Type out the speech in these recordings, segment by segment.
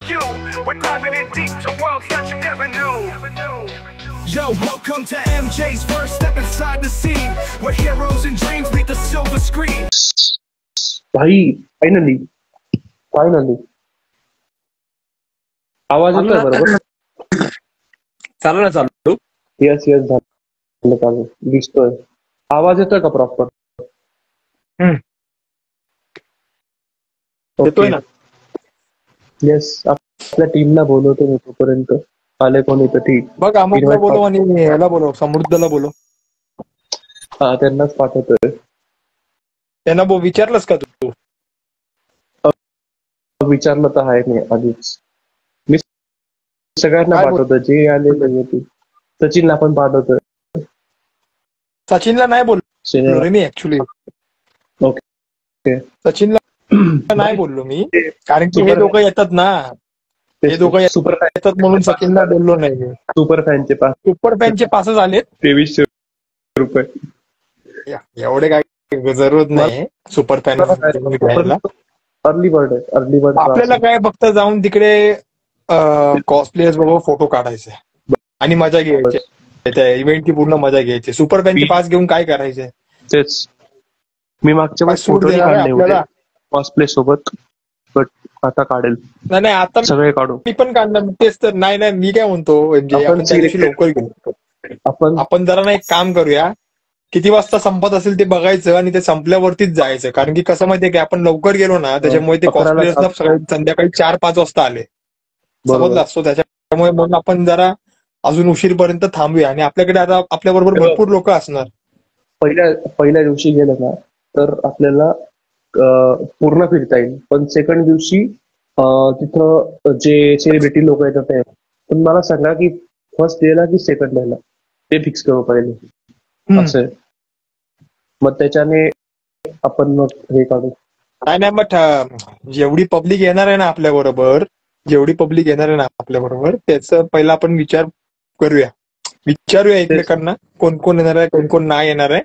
you. We're diving in deep to worlds that you never knew. Yo, welcome to MJ's first step inside the scene, where heroes and dreams meet the silver screen. भाई finally आवाज येतोय बरोबर? चालू ना चालू. Yes झालं चालू दिसतोय. आवाज येतोय का प्रॉपर? येतोय ना. येस, आपल्या टीमला बोलवतो मी तोपर्यंत. आले कोणी तर ठीक. बघ अमोलला बोलव आणि याला बोलव, समृद्धला बोलव. हा, त्यांनाच पाठवतोय. त्यांना विचारलंस का तू? विचारलं तर आहे मी आधीच. मी सगळ्यांना पाठवतो जे आलेले होते. सचिनला पण पाठवतोय. सचिनला नाही बोललो रे मी ऍक्च्युली. ओके, सचिनला नाही बोललो मी, कारण की हे दोघं येतात ना, हे दोघं सुपर येतात म्हणून सचिनला बोललो नाही मी. सुपर फॅनचे पास झालेत 2300 रुपये. एवढे काय जरूरत नाही सुपर फॅन घ्यायला. अर्ली बर्ड आपल्याला काय फक्त जाऊन तिकडे कॉस्प्लेयर्स बरोबर फोटो काढायचे आणि मजा घ्यायची. त्या इव्हेंटची पूर्ण मजा घ्यायची. सुपर फॅनचे पास घेऊन काय करायचे? तेच मी मागच्या वेळेस फोटो काढले होते कॉस्प्ले सोबत, बट आता काढेल. नाही आता सगळे काढू. मी पण काढणार. तेच तर. नाही मी काय म्हणतो, आपण त्या दिवशी लवकर घेऊ. आपण जरा एक काम करूया, किती वाजता संपत असेल ते बघायचं आणि ते संपल्यावरतीच जायचं. कारण की कसं माहितीये की आपण लवकर गेलो ना, त्याच्यामुळे ते कॉस्प्लेयर्स संध्याकाळी 4-5 वाजता आले, समजला असतो. त्याच्यामुळे मग आपण जरा अजून उशीरपर्यंत थांबूया. आणि आपल्याकडे आता आपल्याबरोबर भरपूर लोक असणार. पहिल्या दिवशी गेलं ना तर आपल्याला पूर्ण फिरता येईल, पण सेकंड दिवशी तिथं जे सेलिब्रिटी लोक येतात ते पण मला सांगा की फर्स्ट डेला की सेकंड डेला ते फिक्स करू पहिले असं. मग त्याच्याने आपण मग हे काढू. नाही बट जेवढी पब्लिक येणार आहे ना आपल्याबरोबर, त्याचं पहिला आपण विचारूया एकमेकांना, कोण कोण येणार आहे, कोण कोण नाही येणार आहे.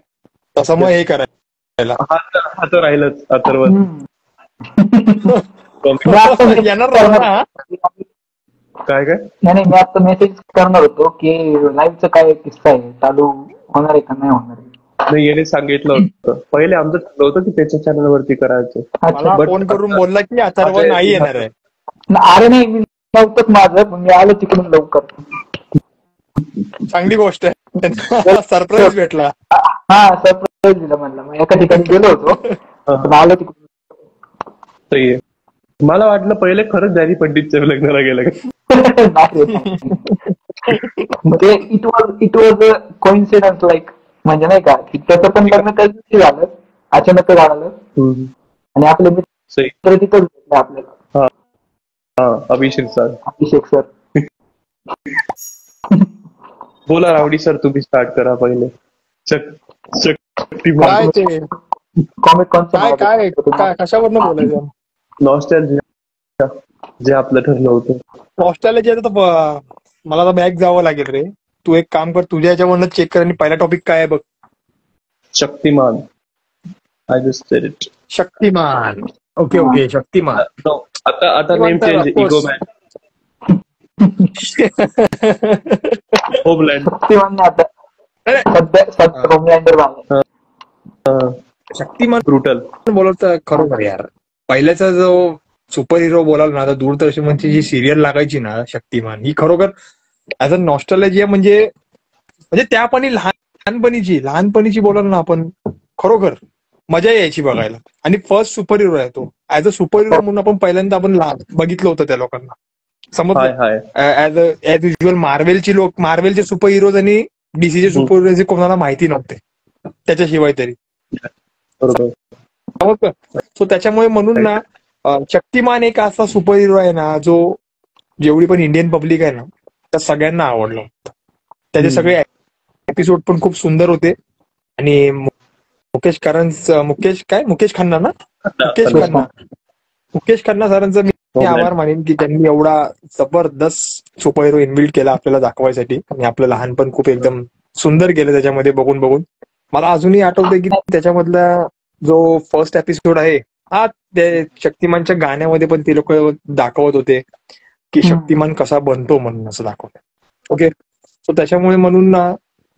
तसं मग हे करायला आता राहिलंच अथर्व येणार काय नाही. मी आता मेसेज करणार होतो की लाईव्हचं काय किस्सा आहे, चालू होणार आहे का नाही होणार आहे. नाही, याने सांगितलं होतं पहिले. आमचं ठरलं होतं की त्याच्या चॅनल वरती करायचं. फोन करून बोलला की अथर्व नाही येणार आहे. अरे नाही, मी नव्हतंच माझं, पण मी आलो तिकडून लवकर. चांगली गोष्ट आहे. सरप्राईज भेटला. हा, सरप्राईज दिला म्हणलं. मग एका ठिकाणी गेलो होतो, आलो तिकडून. मला वाटलं पहिले खरंच डॅनी पंडितच्या लग्नाला गेलं का. म्हणजे इट वॉज कोइन्सिडन्स, लाईक म्हणजे नाही का की त्याचं पण लग्न त्याच दिवशी झालं, अचानक झालं. आणि आपले मित्र तिथं भेटले आपल्याला. अभिषेक सर. बोला रावडी सर, तुम्ही स्टार्ट करा पहिले. काय कशावरनं बोलायचं? नॉस्टॅल्जिया जे आपलं ठरलं होतं. नॉस्टॅल्जिया तर मला तर बॅक जावं लागेल रे. तू एक काम कर, तुझ्या याच्यावरनं चेक कर आणि पहिला टॉपिक काय आहे बघ. Shaktimaan. I just said it. Shaktimaan. Okay Shaktimaan. आता name change. Ego man. Homeland. Shaktimaan brutal बोलत खरोखर यार. पहिल्याचा जो सुपर हिरो बोलाल ना, दूरदर्शनची जी सिरियल लागायची ना शक्तिमान, ही खरोखर ऍज अ नॉस्टॅल्जिया म्हणजे त्यापणी लहानपणीची बोलाल ना आपण, खरोखर मजा यायची बघायला. आणि फर्स्ट सुपर हिरो आहे तो. ऍज अ सुपर हिरो म्हणून आपण पहिल्यांदा बघितलं होतं त्या लोकांना, समजलं. ऍज युजल मार्वेलचे सुपर हिरोज आणि डीसीचे सुपर हिरोज कोणाला माहिती नव्हते त्याच्याशिवाय तरी, समजलं. सो त्याच्यामुळे म्हणून ना शक्तिमान एक असा सुपर हिरो आहे ना, जो जेवढी पण इंडियन पब्लिक आहे ना त्या सगळ्यांना आवडला होता. त्याचे सगळे एपिसोड पण खूप सुंदर होते. आणि मुकेश खन्ना सरांचं मी आभार मानेन की त्यांनी एवढा जबरदस्त सुपर हिरो इन्व्हिल्ट केला आपल्याला दाखवायसाठी. आणि आपलं लहानपण खूप एकदम सुंदर केलं त्याच्यामध्ये बघून. मला अजूनही आठवतंय की त्याच्यामधला जो फर्स्ट एपिसोड आहे, ते शक्तिमानच्या गाण्यामध्ये पण ते लोक दाखवत होते. की शक्तिमान कसा बनतो म्हणून असं दाखवलंय. ओके, सो त्याच्यामुळे म्हणून ना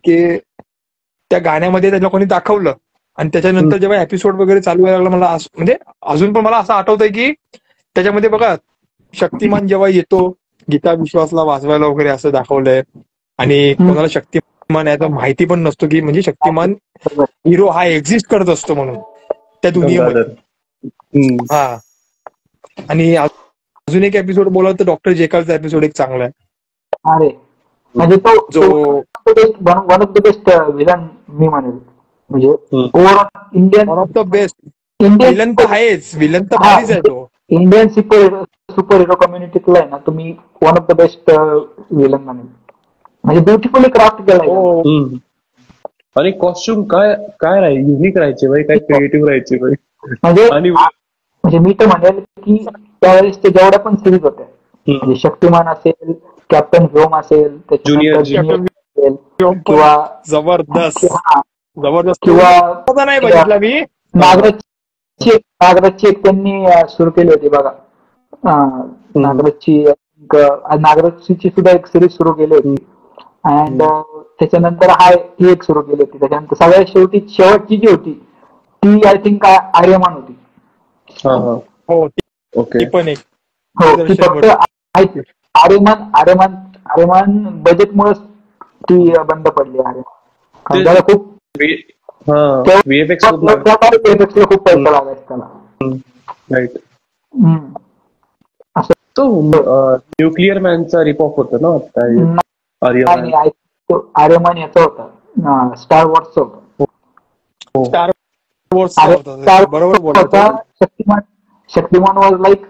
की त्या गाण्यामध्ये त्या लोकांनी दाखवलं. आणि त्याच्यानंतर जेव्हा एपिसोड वगैरे चालू व्हायला लागला, मला म्हणजे अजून पण मला असं आठवतंय की त्याच्यामध्ये बघा शक्तिमान जेव्हा येतो गीता विश्वासला वाचवायला वगैरे असं दाखवलंय. आणि कोणाला शक्तिमान याचं माहिती पण नसतो की म्हणजे शक्तिमान हिरो हा एक्झिस्ट करत असतो म्हणून त्या दुनियेमध्ये. हा, आणि अजून एक एपिसोड बोलावं तर डॉक्टर जेकलचा एपिसोड एक चांगला आहे. अरे म्हणजे तो जो one of the best villain मी म्हणेल. म्हणजे overall Indian one of the best villain तर आहेच, विलन तर भारीच आहे तो. इंडियन सुपर हिरो कम्युनिटीतला आहे ना तुम्ही one of the best villain म्हणेल. म्हणजे ब्युटिफुली क्राफ्ट केलाय. आणि कॉस्ट्युम काय युनिक राहायचे बाई, काय क्रिएटिव्ह राहायचे बाई. म्हणजे मी तर म्हणेल की त्यावेळेस ते जेवढ्या पण सिरीज होत्या म्हणजे शक्तिमान असेल, कॅप्टन व्योम असेल, ज्युनियर किंवा जबरदस्त किंवा नाही बघितला मी. नागराजची एक त्यांनी सुरू केली होती बघा. नागराजची सुद्धा एक सिरीज सुरू केली होती. अँड त्याच्यानंतर ही एक सुरू केली होती. त्याच्यानंतर सगळ्यात शेवटची जी होती ती आय थिंक आर्यमान होती. हो, ती पण एक. हो, ती फक्त आर्यमान बजेटमुळेच ती बंद पडली. आर्यमान खूप खूप पैसा लागायचा त्याला. राईट. तो न्यूक्लिअर मॅनचा रिपॉप होता ना आर्यमान याचा होता, स्टार वॉर्सचा होता. Shaktimaan was like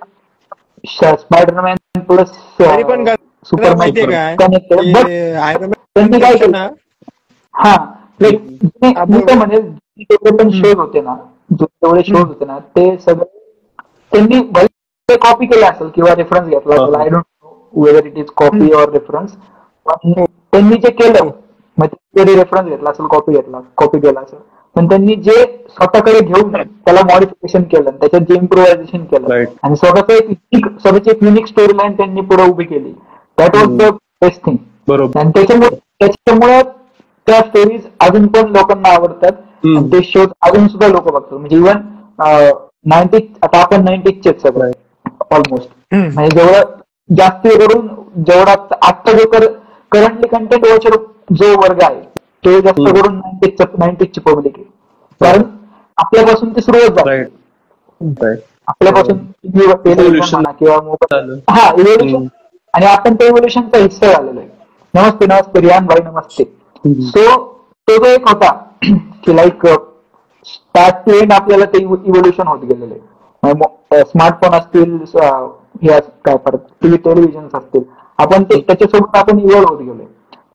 Spiderman plus Superman त्यांनी काय केलं. हा, मी तर म्हणेल जेवढे पण शोज होते ना, जेवढे शोज होते ना ते सगळे त्यांनी कॉपी केले असेल किंवा रेफरन्स घेतला असेल. I don't know whether it is copy or reference. त्यांनी जे केलं म्हणजे रेफरन्स घेतला असेल, कॉपी केला असेल, पण त्यांनी जे स्वतःकडे घेऊन त्याला मॉडिफिकेशन केलं, त्याच्यात जे इम्प्रोव्हायझेशन केलं आणि स्वतःची एक युनिक स्टोरी लाईन त्यांनी पुढे उभी केली. That was the best thing. बरोबर. आणि त्याच्यामुळे त्या स्टोरीज अजून पण लोकांना आवडतात. ते शोज अजून सुद्धा लोक बघतात. म्हणजे इव्हन 90s, आता आपण 90sचे सगळं ऑलमोस्ट. म्हणजे जेवढं जास्त करून जेवढा आत्ता जो करंटली कंटेंट वॉचर जो वर्ग आहे तो जास्त करून 90sची पब्लिक आहे. कारण आपल्यापासून ते सुरुवात झाली. आपल्यापासून टेलिव्हिजन म्हणा किंवा मोबाईल, हा इव्होल्युशन, आणि आपण त्या इव्होल्युशनचा हिस्सा झालेला आहे. नमस्ते रियान भाई, नमस्ते. सो तो जो एक होता की लाईक स्टार्ट टू एंड आपल्याला ते इव्होल्युशन होत गेलेलं आहे. स्मार्टफोन असतील, काय परत टेलिव्हिजन असतील, आपण त्याच्यासोबत आपण इव्हॉल्व होत गेलोय.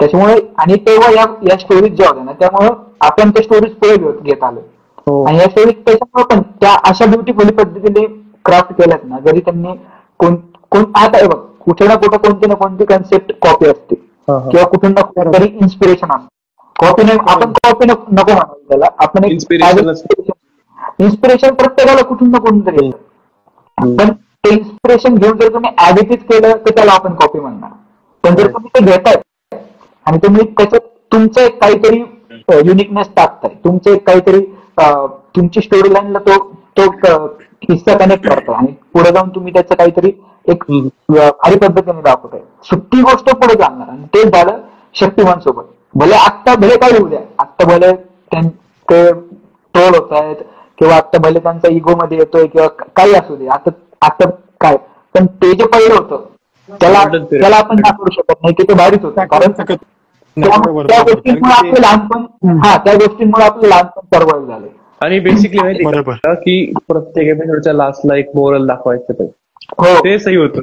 त्याच्यामुळे आणि तेव्हा या स्टोरीज ज्या होत्या ना त्यामुळे आपण त्या स्टोरीज पुढे घेत आलो. आणि या स्टोरीज त्याच्यामुळे पण त्या अशा ब्युटिफुली पद्धतीने क्राफ्ट केल्यात ना, जरी त्यांनी आता बघ कुठे ना कुठे कोणती ना कोणती कन्सेप्ट कॉपी असते किंवा कुठून ना कुठे तरी इन्स्पिरेशन असते. कॉपी नाही, आपण कॉपी नको म्हणाल त्याला, आपण इन्स्पिरेशन प्रत्येकाला कुठून ना कुठून तरी येतं. पण ते इन्स्पिरेशन घेऊन जर तुम्ही ऍडिटिव्ह केलं तर त्याला आपण कॉपी म्हणणार. पण जर तुम्ही ते घेताय आणि तुम्ही त्याच्यात तुमचं एक काहीतरी युनिकनेस टाकताय, तुमचं एक काहीतरी तुमची स्टोरी लाईनला तो हिस्सा कनेक्ट करताय आणि पुढे जाऊन तुम्ही त्याचं काहीतरी एक भारी पद्धतीने दाखवताय, ती गोष्ट पुढे जाणार. आणि ते झालं शक्तिमान सोबत. भले काय होऊ द्या, आत्ता भले ते ट्रोल होत आहेत किंवा आत्ता भले त्यांचा इगो मध्ये येतोय किंवा काही असू दे, आता काय, पण ते जे पहिलं होतं त्याला आपण दाखवू शकत नाही की ते भारीच होतं. कारण त्या गोष्टींमुळे आपलं लहानपण सर्वाइव्ह झालं. आणि बेसिकली माहिती की प्रत्येक एपिसोडच्या लास्टला एक मोरल दाखवायचं ते. हो, ते सही होतं.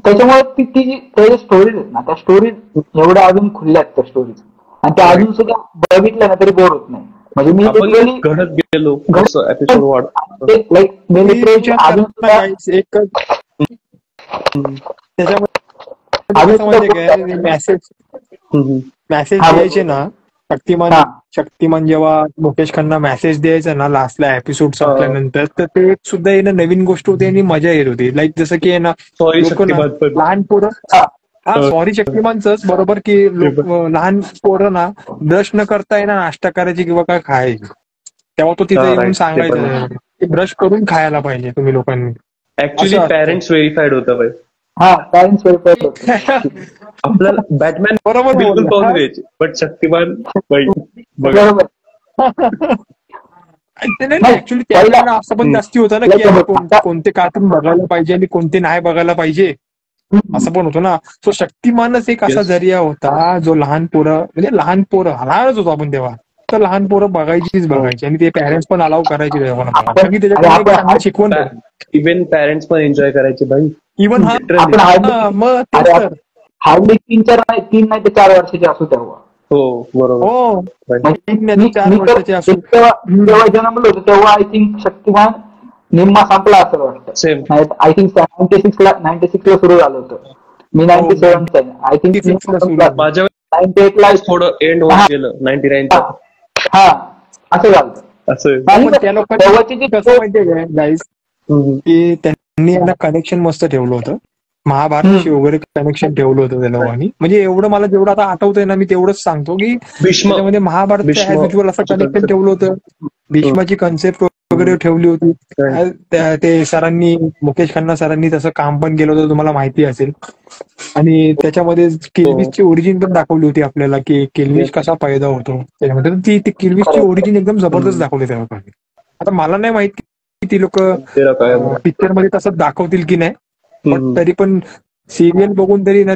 त्याच्यामुळे त्या स्टोरीज आहेत ना, त्या स्टोरीज एवढ्या अजून खुलल्या आहेत त्या स्टोरीज, आणि त्या अजून सुद्धा बघितल्या ना तरी बोर होत नाही. म्हणजे मी घडत गेलो एपिसोड लाईक अजून त्याच्यामध्ये मेसेज द्यायचे ना, शक्तिमान जेव्हा मुकेश खन्ना मेसेज द्यायचा ना लास्टला एपिसोड संपल्यानंतर, तर ते एक सुद्धा आहे ना नवीन गोष्ट होती आणि मजा येत होती. लाईक जसं की आहे ना लहान पोरं, सॉरी शक्तिमानच बरोबर की लहान पोरं ना ब्रश न करता आहे ना नाश्ता करायची किंवा काय खायची, तेव्हा तो तिथे येऊन सांगायचं की ब्रश करून खायला पाहिजे तुम्ही लोकांनी. ऍक्च्युली पॅरेंट्स व्हेरीफाईड होतं पाहिजे. पॅरेंट्स व्हेरीफाईड होतं. आपल्याला बॅटमॅन बरोबर बिलकुल पाहून द्यायचे, बट शक्तिमान बरोबर. ऍक्च्युली त्यावेळेला असं पण जास्ती होतं ना की कोणते कार्टून बघायला पाहिजे आणि कोणते नाही बघायला पाहिजे, असं पण होतं ना. सो शक्तिमानच एक असा जरिया होता जो लहान लहानच होतो आपण तेव्हा, तर लहान पोरं बघायची आणि ते पॅरेंट्स पण अलाव करायचे त्याच्याकडे शिकवण. इव्हन पॅरेंट्स पण एन्जॉय करायचे भाई. इव्हन मग हार्डली 3 नाही तर 4 वर्षाचे असू तेव्हा. हो बरोबर. 4 वर्षाचे असू तेव्हा जन्मलो होतो तेव्हा आय थिंक शक्तिमान निम्मा संपला असं वाटतं. आय थिंक 96 ला सुरू झालं होतं. मी 97 चा आहे. आय थिंक 98 ला थोडं एंड होत गेलं 99. असं झालं. त्या लोकांची जी कसं माहितीये गाईज की त्यांनी यांना कनेक्शन मस्त ठेवलं होतं, महाभारताशी वगैरे कनेक्शन ठेवलं होतं त्या लोकांनी. म्हणजे एवढं मला जेवढं आता आठवतंय ना मी तेवढंच सांगतो की त्याच्यामध्ये महाभारत ऍज असं कनेक्शन ठेवलं होतं. भीष्माची कन्सेप्ट वगैरे ठेवली होती. ते सरांनी, मुकेश खन्ना सरांनी तसं काम पण केलं होतं, तुम्हाला माहिती असेल. आणि त्याच्यामध्ये किल्विशची ओरिजिन पण दाखवली होती आपल्याला की किल्विश कसा पैदा होतो त्याच्यामध्ये. ती किल्विशची ओरिजिन एकदम जबरदस्त दाखवली त्या लोकांनी. आता मला नाही माहिती की ती लोक पिक्चर मध्ये तसं दाखवतील की नाही, पण तरी पण सिरियल बघून तरी ना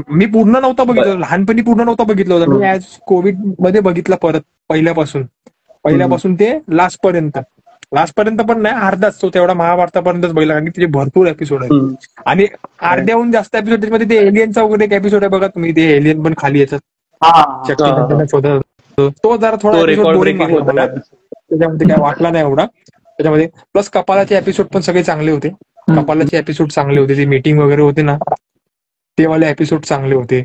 मी पूर्ण नव्हता बघितलं, लहानपणी पूर्ण नव्हता बघितलं होतं मी. ऍज कोविड मध्ये बघितला परत पहिल्यापासून ते लास्ट पर्यंत पण नाही, अर्धाच तो तेवढा महाभारतापर्यंतच बघितला, कारण की त्याचे भरपूर एपिसोड आहेत. आणि अर्ध्याहून जास्त एपिसोड त्याच्यामध्ये ते एलियनचा वगैरे एक एपिसोड आहे बघा तुम्ही, ते एलियन पण खाली येतात तो जरा थोडा बोरिंग वाटला मला, त्याच्यामध्ये काय वाटला नाही एवढा त्याच्यामध्ये. प्लस कपालाचे एपिसोड पण सगळे चांगले होते. कपालाचे एपिसोड चांगले होते, ते मीटिंग वगैरे होते ना ते वाले एपिसोड चांगले होते.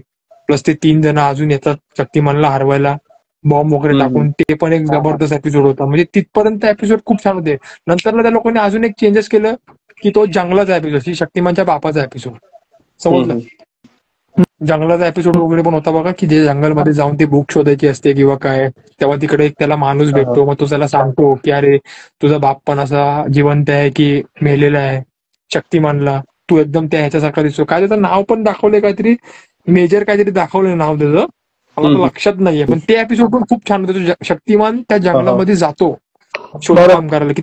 प्लस ते 3 जण अजून येतात शक्तिमानला हरवायला बॉम्ब वगैरे टाकून, ते पण एक जबरदस्त एपिसोड होता. म्हणजे तिथपर्यंत एपिसोड खूप छान होते. नंतर त्या लोकांनी अजून एक चेंजेस केलं की तो जंगलाचा एपिसोड, शक्तिमानच्या बापाचा एपिसोड, समजलं. जंगलाचा एपिसोड वगैरे पण होता बघा, की जे जंगलमध्ये जाऊन ती बुक शोधायची असते किंवा काय, तेव्हा तिकडे एक त्याला माणूस भेटतो, मग तो त्याला सांगतो की अरे तुझा बाप पण असा जिवंत आहे की मेलेला आहे. शक्तिमानला तू एकदम त्या ह्याच्यासारखा दिसतो, काय त्याचं नाव पण दाखवलंय, काहीतरी मेजर काहीतरी दाखवलंय नाव त्याचं, मला लक्षात नाहीये. पण ते एपिसोड पण खूप छान होते. शक्तिमान त्या जंगलामध्ये जातो शोधकाम करायला, की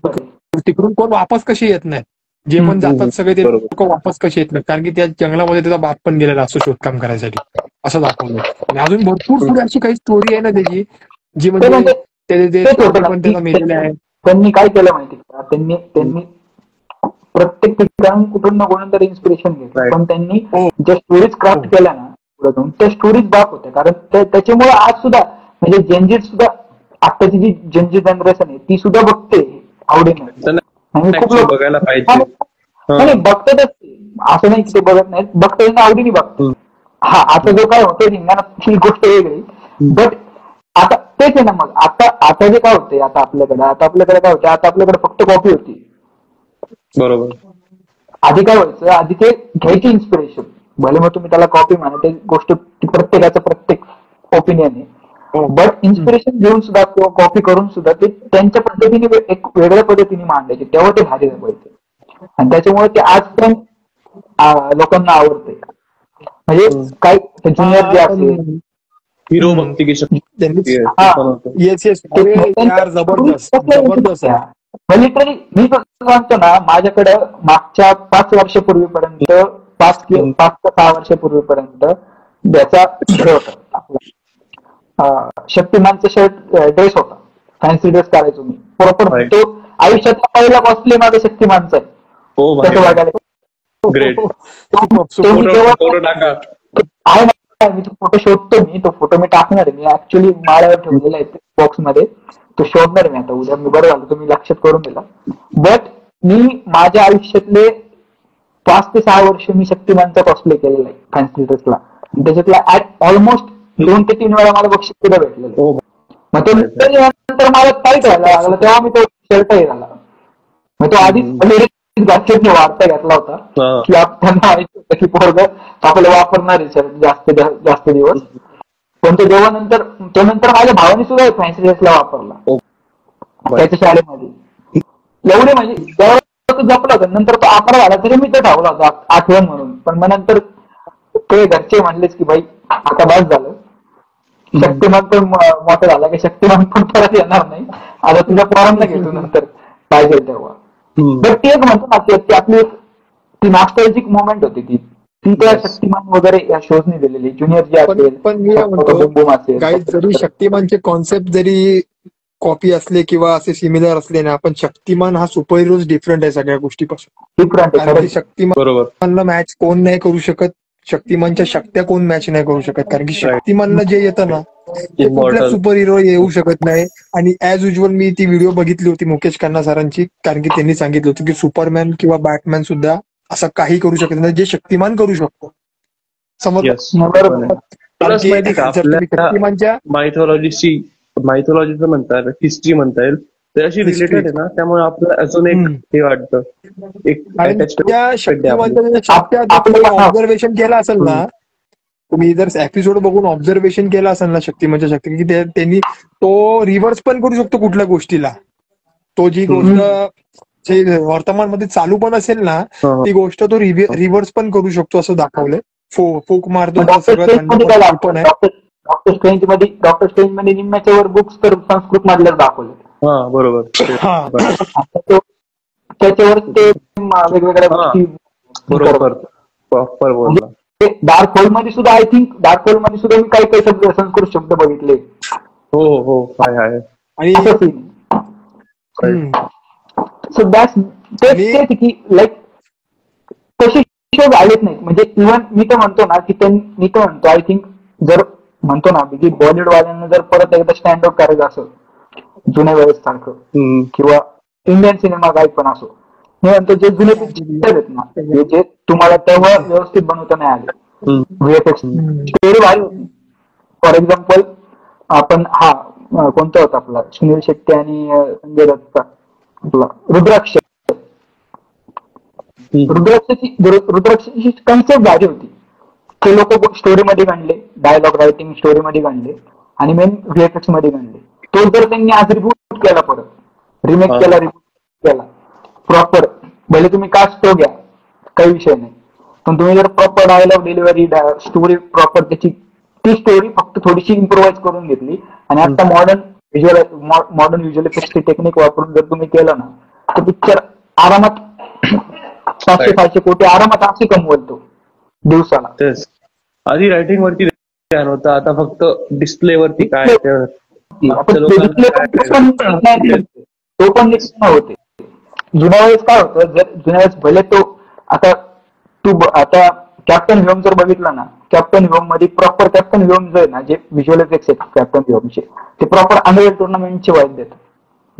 तिकडून कोण वापस कशी येत नाही, जे पण जातात सगळे ते लोक वापस कसे येत नाही, कारण की त्या जंगलामध्ये त्याचा बाप पण गेलेला असतो शोधकाम करायसाठी, असं दाखवलं. आणि अजून भरपूर पुढे अशी काही स्टोरी आहे ना त्याची, जी म्हणजे पण त्याला मेलेले आहे. त्यांनी काय केलं माहिती का, त्यांनी प्रत्येक ठिकाणी कुठून ना कुठून तरी इन्स्पिरेशन घेतलं, पण त्यांनी ज्या स्टोरीज क्राफ्ट केल्या ना त्या स्टोरीज बाप होत्या. कारण त्याच्यामुळे आज सुद्धा म्हणजे जनजीत सुद्धा, आताची जी जनजी जनरेशन आहे ती सुद्धा बघते आवडीने, आणि खूप लोक बघायला पाहिजे. बघतातच, असं नाही की ते बघत नाहीत, बघतात आवडीने बघतो. आता जो काय होतोय धिंगाणा ही गोष्ट वेगळी, बट आता तेच आहे ना. मग आता जे काय होते, आता आपल्याकडे काय होते, आता आपल्याकडे फक्त कॉपी होती, बरोबर. आधी काय व्हायचं, आधी ते घ्यायची इन्स्पिरेशन, भले मग तुम्ही त्याला कॉपी म्हणा, ते गोष्ट प्रत्येकाचं प्रत्येक ओपिनियन आहे, बट इन्स्पिरेशन घेऊन सुद्धा किंवा कॉपी करून सुद्धा ते त्यांच्या पद्धतीने एक वेगळ्या पद्धतीने मांडायचे, तेव्हा ते भारी दाखवायचे. आणि त्याच्यामुळे ते आज पण लोकांना आवडते. म्हणजे काय ज्युनियर जे असेल हिरो भक्ती की लिटरली मी सांगतो ना, माझ्याकडे मागच्या 5 वर्षापूर्वीपर्यंत 5 ते 6 वर्षापूर्वीपर्यंत त्याचा हे होता, शक्तिमानचा शर्ट ड्रेस होता, फॅन्सी ड्रेस करायचो मी प्रॉपर. तो आयुष्यातला पहिला कॉस्प्ले माझा शक्तिमानचा आहे. तसं बघायला ग्रेट. आहे ना, मी तो फोटो शोधतो, तो फोटो मी टाकणार आहे. मी ऍक्च्युली माळ्यावर ठेवलेला आहे बॉक्स मध्ये, तो शोधणार मी आता उद्या. मी बरं झालं तुम्ही लक्षात करून दिला. बट मी माझ्या आयुष्यातले 5 ते 6 वर्ष मी शक्तिमानचा कॉस्प्ले केलेला आहे फॅन्सी ड्रेसला. त्याच्यातला ऑलमोस्ट 2 ते 3 वेळा मला बक्षीस सुद्धा भेटलेलं. हो. मग तो नंतर मला टाईट व्हायला लागला, तेव्हा मी तो शर्टही घाला. मग तो आधीच घातलेच वाढता घातला होता की त्यांना माहिती होतं की पोरग आपल्याला वापरणार आहे शर्ट जास्त दिवस. पण तो जेव्हा नंतर माझ्या भावाने सुद्धा फॅन्सी ड्रेसला वापरला त्याच्या शाळेमध्ये. एवढे म्हणजे त्यावेळेस तो जपला होता. नंतर तो 11 झाला तरी मी तो ठेवला होता आठवण म्हणून. पण मग नंतर ते घरचे म्हणलेच की भाई आता बस झालं, शक्तिमान पण मोठा झाला की शक्तिमान पण परत येणार नाही, आता तुझ्या पोरांना घेतो नंतर पाहिजे तेव्हा. तर ती एक म्हणतो ना की आपली ती नॉस्टॅल्जिक मोमेंट होती ती त्या शक्तिमान वगैरे या शोजनी दिलेली. ज्युनियर जे असेल, पण मी म्हणतो काही जरी शक्तिमानचे कॉन्सेप्ट जरी कॉपी असले किंवा असे सिमिलर असले ना, पण शक्तिमान हा सुपर हिरोज डिफरंट आहे सगळ्या गोष्टीपासून. कारण शक्तिमानला मॅच कोण नाही करू शकत, शक्तिमानच्या शक्त्या कोण मॅच नाही करू शकत. कारण की शक्तिमानला जे येतं ना ते कुठल्या सुपर हिरो येऊ शकत नाही. आणि ऍज युजल मी ती व्हिडिओ बघितली होती मुकेश खन्ना सरांची, कारण की त्यांनी सांगितलं होतं की सुपरमॅन किंवा बॅटमॅन सुद्धा असं काही करू शकत नाही जे शक्तिमान करू शकतो. समजलं. शक्तिमानच्या मायथॉलॉजीचं म्हणतात, हिस्ट्री म्हणता येईल, त्याशी रिलेटेड आहे ना, त्यामुळे आपल्याला अजून एक हे वाटतं. ऑब्झर्वेशन केलं असेल ना तुम्ही, जर एपिसोड बघून ऑब्झर्वेशन केलं असेल ना शक्तिमानच्या शक्ती, की त्यांनी तो रिव्हर्स पण करू शकतो कुठल्या गोष्टीला. तो जी गोष्ट वर्तमानमध्ये चालू पण असेल ना ती गोष्ट तो रिव्हर्स पण करू शकतो असं दाखवलंय. फोक मारतो पण आहे. डॉक्टर स्ट्रेंज मध्ये निम्म्याच्या वर बुक्स तर संस्कृत मधल्याच दाखवले. बरोबर. त्याच्यावर ते वेगवेगळ्या गोष्टी बरोबर प्रॉपर बोलला. डार्क होल मध्ये सुद्धा आय थिंक डार्क होल मध्ये सुद्धा मी काही शब्द संस्कृत शब्द बघितले. हो आहे. आणि सो तेच की लाईक तसे शोध आलेच नाही. म्हणजे इव्हन मी तर म्हणतो ना की मी तर म्हणतो आय थिंक जर म्हणतो ना की बॉलिवूड वाल्यांना जर परत एकदा स्टँड आउट करायचं असं जुन्या वेळेस सारखं किंवा इंडियन सिनेमा काय पण असो, मी म्हणतो जे जुने पिक्चर आहेत ना जे तुम्हाला तेव्हा व्यवस्थित बनवता नाही आले, व्हीएफएक्स स्टोरी भारी होती. फॉर एक्झाम्पल आपण कोणता होता आपला सुनील शेट्टी आणि संजय दत्तचा आपला रुद्राक्षची कन्सेप्ट भारी होती. ते लोक स्टोरीमध्ये गाणले, डायलॉग रायटिंग स्टोरीमध्ये गाणले आणि मेन व्हीएफएक्स मध्ये गाणले. तो जर त्यांनी आज रिबूट केला, परत रिमेक केला प्रॉपर, भले तुम्ही कास्ट घ्या काही विषय नाही, पण तुम्ही जर proper dialogue delivery story proper ती स्टोरी फक्त थोडीशी इम्प्रोव्हाइज करून घेतली आणि आता मॉडर्न व्हिज्युअल इफेक्टची टेक्निक वापरून जर तुम्ही केलं ना तर पिक्चर आरामात 700-500 कोटी आरामात असे कमवतो दिवसाला. आधी रायटिंग वरती ध्यान होतं, आता फक्त डिस्प्ले वरती काय तो पण निश्चित होते. जुन्या वेळेस काय होतं, जर जुन्या वेळेस भले तो आता कॅप्टन व्योम जर बघितला ना, कॅप्टन व्योम मध्ये प्रॉपर कॅप्टन व्योम जो आहे ना, जे व्हिज्युअल इफेक्ट्स आहेत कॅप्टन व्योमचे ते प्रॉपर अनरिअल टुर्नामेंटचे वाईट देतात.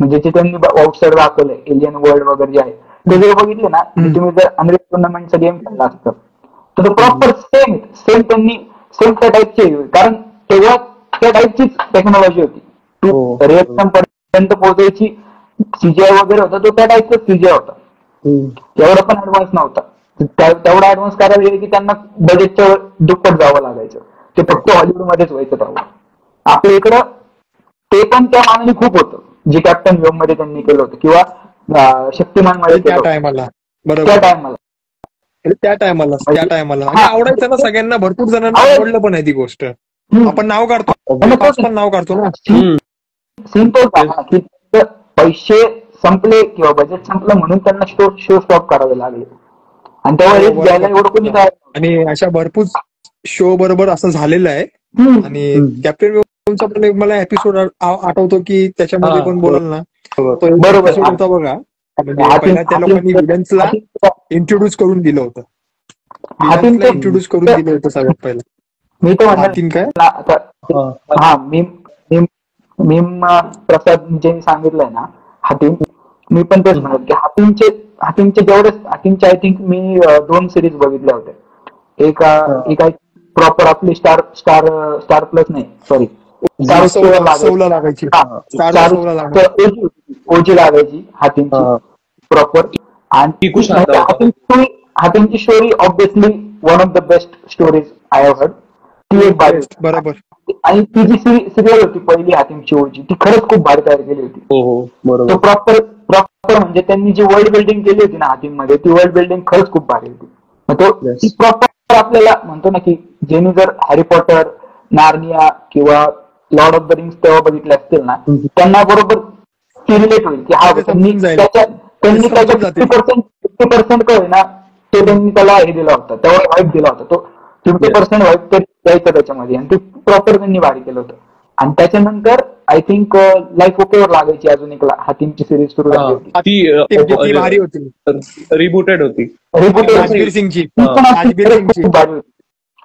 म्हणजे जे त्यांनी आउटसाईड दाखवलंय एलियन वर्ल्ड वगैरे जे आहे ते जर बघितले ना, तुम्ही जर अनरिअल टुर्नामेंटचा गेम खेळला असतं तर प्रॉपर सेम त्यांनी त्या टाईपचे, कारण तेव्हा त्या टाईपचीच टेक्नॉलॉजी होती. तू रिएक्शन पर्यंत पोहोचायची सीजीआय वगैरे होता, तो त्या टाईपचा सीजीआय होता, एवढा पण ऍडव्हान्स नव्हता. तेवढा ऍडव्हान्स करायला गेले की त्यांना बजेटच्या दुप्पट जावं लागायचं. ते फक्त हॉलिवूडमध्येच व्हायचं तेव्हा. आपल्या इकडं ते पण त्या मानाने खूप होतं जे कॅप्टन व्योम मध्ये त्यांनी केलं होतं किंवा शक्तिमान मध्ये त्या टायमाला आवडायचं ना सगळ्यांना, भरपूर जणांना आवडलं पण आहे ती गोष्ट. आपण नाव काढतो पण नाव काढतो ना. सिम्पल की पैसे संपले किंवा बजेट संपलं म्हणून त्यांना शो स्टॉप करावे लागले आणि तेव्हा द्यायला एवढं कोणी काय. आणि अशा भरपूर शो बरोबर असं झालेलं आहे. आणि कॅप्टन व्योमचा पण मला एपिसोड आठवतो की त्याच्यामध्ये पण बोलाल ना, बरोबर होता बघा. पहिला त्या लोकांनी विलन्सला इंट्रोड्यूस करून दिलं होतं, इंट्रोड्यूस करून दिलं होतं सगळ्यात पहिला. मी तर मीम प्रसाद जे सांगितलंय ना हातीम, मी पण तेच म्हणत की हातीमचे आय थिंक मी 2 सिरीज बघितल्या होत्या. एक प्रॉपर आपली स्टार प्लस नाही सॉरी सौला लागायची. ओजी लागायची हातींची प्रॉपर. आणि हातींची story obviously one of the best stories I have heard. ती एक भारी बरोबर. आणि ती जी सिरियल होती पहिली हातीमची ओजी ती खरंच खूप भारी तयार केली होती. बरोबर. प्रॉपर म्हणजे त्यांनी जी वर्ल्ड बिल्डिंग केली होती ना हातीम मध्ये ती वर्ल्ड बिल्डिंग खरंच खूप भारी होती. मग ती प्रॉपर आपल्याला म्हणतो ना की ज्यांनी जर हॅरी पॉटर, नार्निया किंवा लॉर्ड ऑफ द रिंग्स तेव्हा बघितले असतील ना त्यांना बरोबर ती रिलेट होईल की हा त्यांनी त्याच्या 50% कळ ना ते त्यांनी त्याला हे दिला होता, तेव्हा वाईट दिला होता. तो 50% वाईट तर द्यायचं त्याच्यामध्ये आणि ते प्रॉपर त्यांनी भारी केलं होतं. आणि त्याच्यानंतर आय थिंक लाईफ ओकेवर लागायची अजून एक हातीमची सिरीज सुरू झाली होती. ती भारी होती, रिबुटेड होती. राजवीर सिंगची. खूप भारी होती.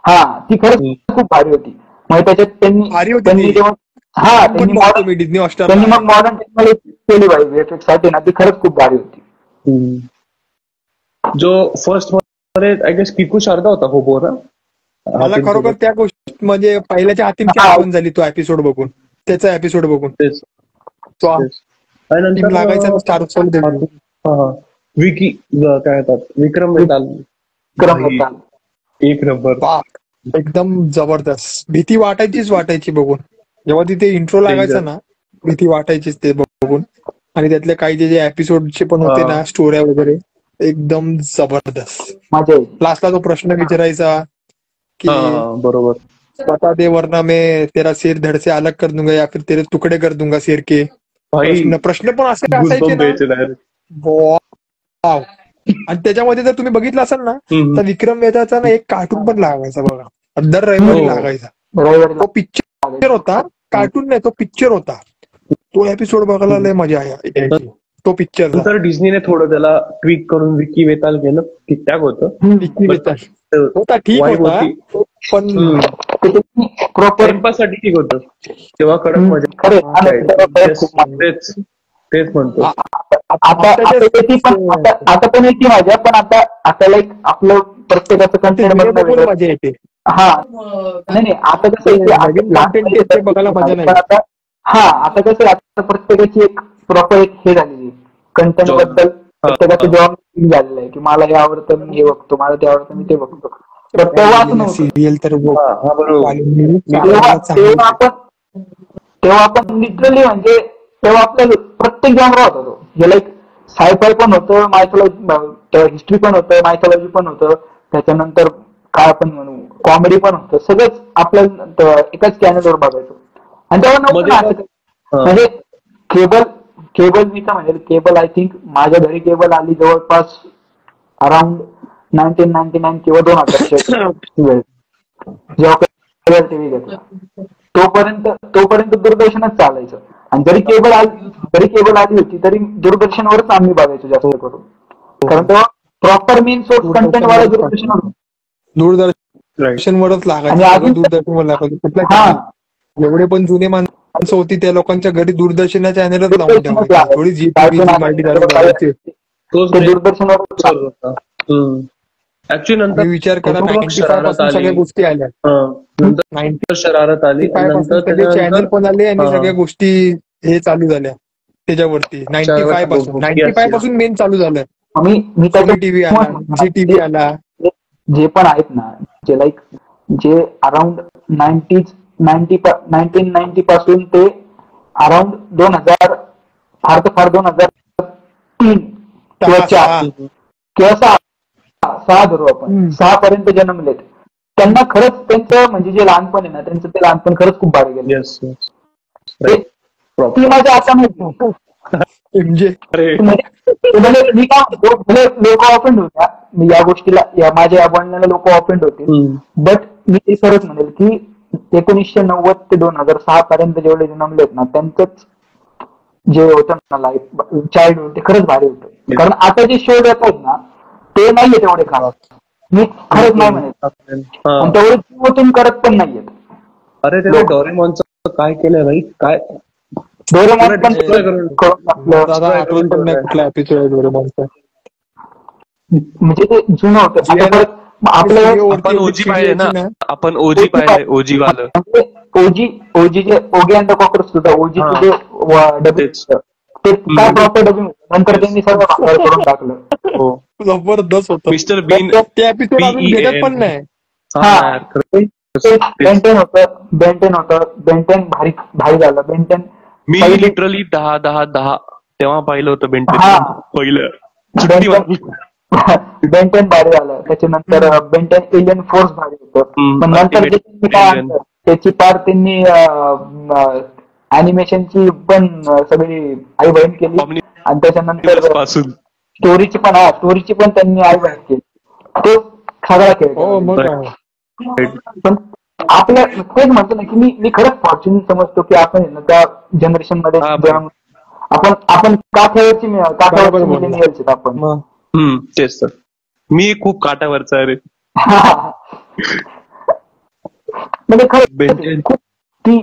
हा ती खरंच खूप भारी होती. मग त्याच्यात त्यांनी जेव्हा त्यांनी मग मॉडर्न टेक्नॉलॉजी केली पाहिजे साठी ना ती खरंच खूप भारी होती. जो फर्स्ट मध्ये आय गेस किकू शारदा होता हो बोरा. मला खरोखर त्या गोष्टी म्हणजे पहिल्याच्या हातींची आठवण झाली तो एपिसोड बघून, त्याचा एपिसोड बघून. लागायचा स्टार विकी काय म्हणतात विक्रम बेताल. एक नंबर एकदम जबरदस्त. भीती वाटायची बघून. जेव्हा तिथे इंट्रो लागायचा ना भीती वाटायचीच ते बघून. आणि त्यातले काही जे एपिसोडचे पण होते ना स्टोऱ्या वगैरे एकदम जबरदस्त. लास्टला तो प्रश्न विचारायचा की बरोबर बता दे वरना मैं तेरा सिर धड़ से अलग कर दूंगा या फिर तेरे तुकडे कर दूंगा सिर के. प्रश्न पण असे असायचे ना. आणि त्याच्यामध्ये जर तुम्ही बघितलं असाल ना तर विक्रम वेताळचा ना एक कार्टून पण लागायचा बघा, दर रविवारी लागायचा. तो पिक्चर होता, कार्टून नाही तो पिक्चर होता. तो एपिसोड बघायला लय मजा यायची तो पिक्चर. नंतर डिझनीने थोडं त्याला ट्विक करून विकी वेताल केलं, ठीकठाक होतं. विकी वेताल होता, ठीक होता पण प्रॉपर साठी ठीक होतं तेव्हा. कडक मजा. तेच म्हणतो. आता पण येते माझ्या, पण आता लाईक आपलं प्रत्येकाचं कंटेंट मजा येते. हा नाही आता कसं बघायला मजा नाही. आता कसं आता प्रत्येकाची एक प्रॉपर एक हे झालेली कंटेंट बद्दल प्रत्येकाचं जॉब झालेलं आहे की मला हे आवडतं मी हे बघतो, मला ते आवडतं मी ते बघतो. सिरियल तर तेव्हा आपण लिटरली म्हणजे तेव्हा आपल्याला प्रत्येक जॉनरा होता तो. हे लाईक सायफाय पण होतं, मायथॉलॉजी हिस्ट्री पण होतं, मायथॉलॉजी पण होतं, त्याच्यानंतर काय आपण म्हणू कॉमेडी पण होतं. सगळंच आपल्या एकाच चॅनलवर बघायचो. आणि तेव्हा नव्हतं म्हणजे केबल मी काय म्हणजे केबल आय थिंक माझ्या घरी केबल आली जवळपास अराउंड 1999 किंवा 2000 जेव्हा टीव्ही घेतला तोपर्यंत दूरदर्शनच चालायचं. आणि जरी केबल आली होती तरी दूरदर्शनवरच आम्ही बघायचो जास्त करून, कारण तेव्हा प्रॉपर मेन सोर्स कंटेंट वाला दूरदर्शनवरच लागायचं. दूरदर्शनवर लागायचं. एवढे पण जुने माणसं होती त्या लोकांच्या घरी दूरदर्शन चॅनलच लावून ठेवायचे. थोडी जी दूरदर्शनवर. ऍक्च्युअली नंतर विचार करा 95 पासून सगळ्या गोष्टी आल्या. नंतर शरारत आली, चॅनल पण आले आणि सगळ्या गोष्टी हे चालू झाल्या त्याच्यावरती. 95 पासून मेन चालू झालं. टीव्ही आला, जी टीव्ही आला. जे पण आहेत ना जे लाईक जे अराउंड 1990 पासून ते अराउंड 2000 फार तर फार 2003 किंवा 4 किंवा 6 धरू आपण 6 पर्यंत जन्मलेत त्यांना खरंच त्यांचं म्हणजे जे लहानपण आहे ना त्यांचं ते लहानपण खरंच खूप भारी गेलं. ती माझ्या आता माहिती लोक ऑफेंड होत्या या गोष्टीला, माझ्या या बोलण्याला लोक ऑफेंड होतील. बट मी ते सरच म्हणेल की 1990 ते 2006 पर्यंत जेवढे जन्मलेत ना त्यांचंच जे होतं ना लाईफ चाइल्डहुड ते खरंच भारी होतं. कारण आता जे शो येतात ना ते नाहीये तेवढे खास. मी खरंच नाही म्हणत आणि तेवढे जीवतून करत पण नाहीयेत. अरे ते डोरेमॉनचं काय केलंय भाई, काय डोरेमॉन पण आठवण पण नाही कुठला एपिसोड आहे डोरेमॉनचा. म्हणजे ते जुनं होतं. आपलं आपण ओजी पाहिले ना, आपण ओजी पाहिले, ओजी वालं ओजी जे ओगी अँड द कॉकरोच सुद्धा ओजी जे डबिंग ते काय प्रॉपर डबिंग होतं, नंतर त्यांनी सर्व बाहेर करून टाकलं. हो, जबरदस्त होतं मिस्टर बीन. ते एपिसोड अजून भेटत पण नाही. बेंटेन होतं बेंटेन भारी झालं. बेंटेन मी लिटरली 10 तेव्हा पाहिलं होतं बेंटेन पहिलं. बेंटेन भारी झालं. त्याच्यानंतर बेंटेन एलियन फोर्स भारी होतं. पण नंतर त्याची पार त्यांनी अॅनिमेशनची पण सगळी आई बहीण केली आणि त्याच्यानंतर स्टोरीची पण त्यांनी आई बहीण केली. तो सगळा खेळ. पण आपल्या तेच म्हणतो ना की मी खरंच फॉर्च्युनेट समजतो की आपण त्या जनरेशन मध्ये आपण काठावरची मिलेनियल्स आहेत आपण. तेच तर, मी खूप काठावरचा रे. म्हणजे खरं ती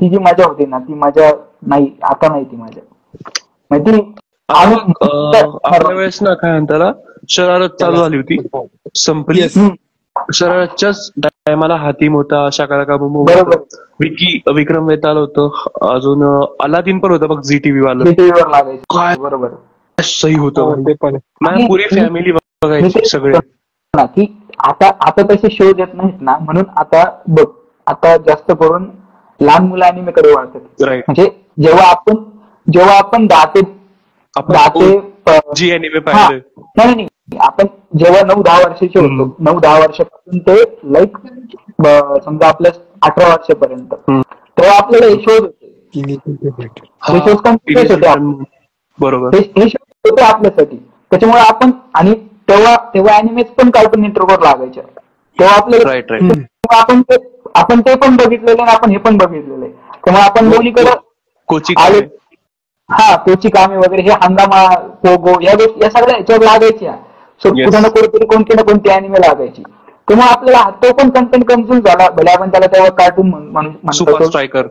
जी मजा होती ना, ती मजा नाही आता, नाही ती मजा माहिती. आपल्या वेळेस ना काय म्हणतात, शरारत चालू झाली होती, संपली. शरारतच्याच टायमाला हातीम होता, शाकाला का बंबू, विक्रम वेताल होतं, अजून अलादीन पण होतं बघ, झी टीव्ही वाला. काय बरोबर सही होतं ते पण. पुरी फॅमिली बघायची सगळे. की आता तसे शोज येत नाहीत ना, म्हणून आता बघ, आता जास्त करून लहान मुलं अॅनिमेकडे वळतात. म्हणजे जेव्हा आपण दाते जी अॅनिमे पाहिलं, नाही आपण जेव्हा 9-10 वर्षाचे होतो, 9-10 वर्षापासून ते लाईक समजा आपल्या 18 वर्षापर्यंत, तेव्हा आपल्याला हे शोध होते. बरोबर, हे शोध होते आपल्यासाठी. त्याच्यामुळे आपण, आणि तेव्हा अॅनिमेज पण कार्टून नेटवर्कवर लागायच्या, तेव्हा आपल्याला आपण ते पण बघितलेलं आणि आपण हे पण बघितलेलं आहे. त्यामुळे आपण दोन्हीकडे कोची कामे वगैरे, हे हंगामा, पोगो, या सगळ्या ह्याच्यावर लागायच्या. कुठे ना कुठेतरी कोणती ना कोणती अॅनिमे लागायची. त्यामुळे आपल्याला तो पण कंटेंट कन्झ्युम झाला. भले आपण त्याला तेव्हा कार्टून म्हणतो, सुपर स्ट्रायकर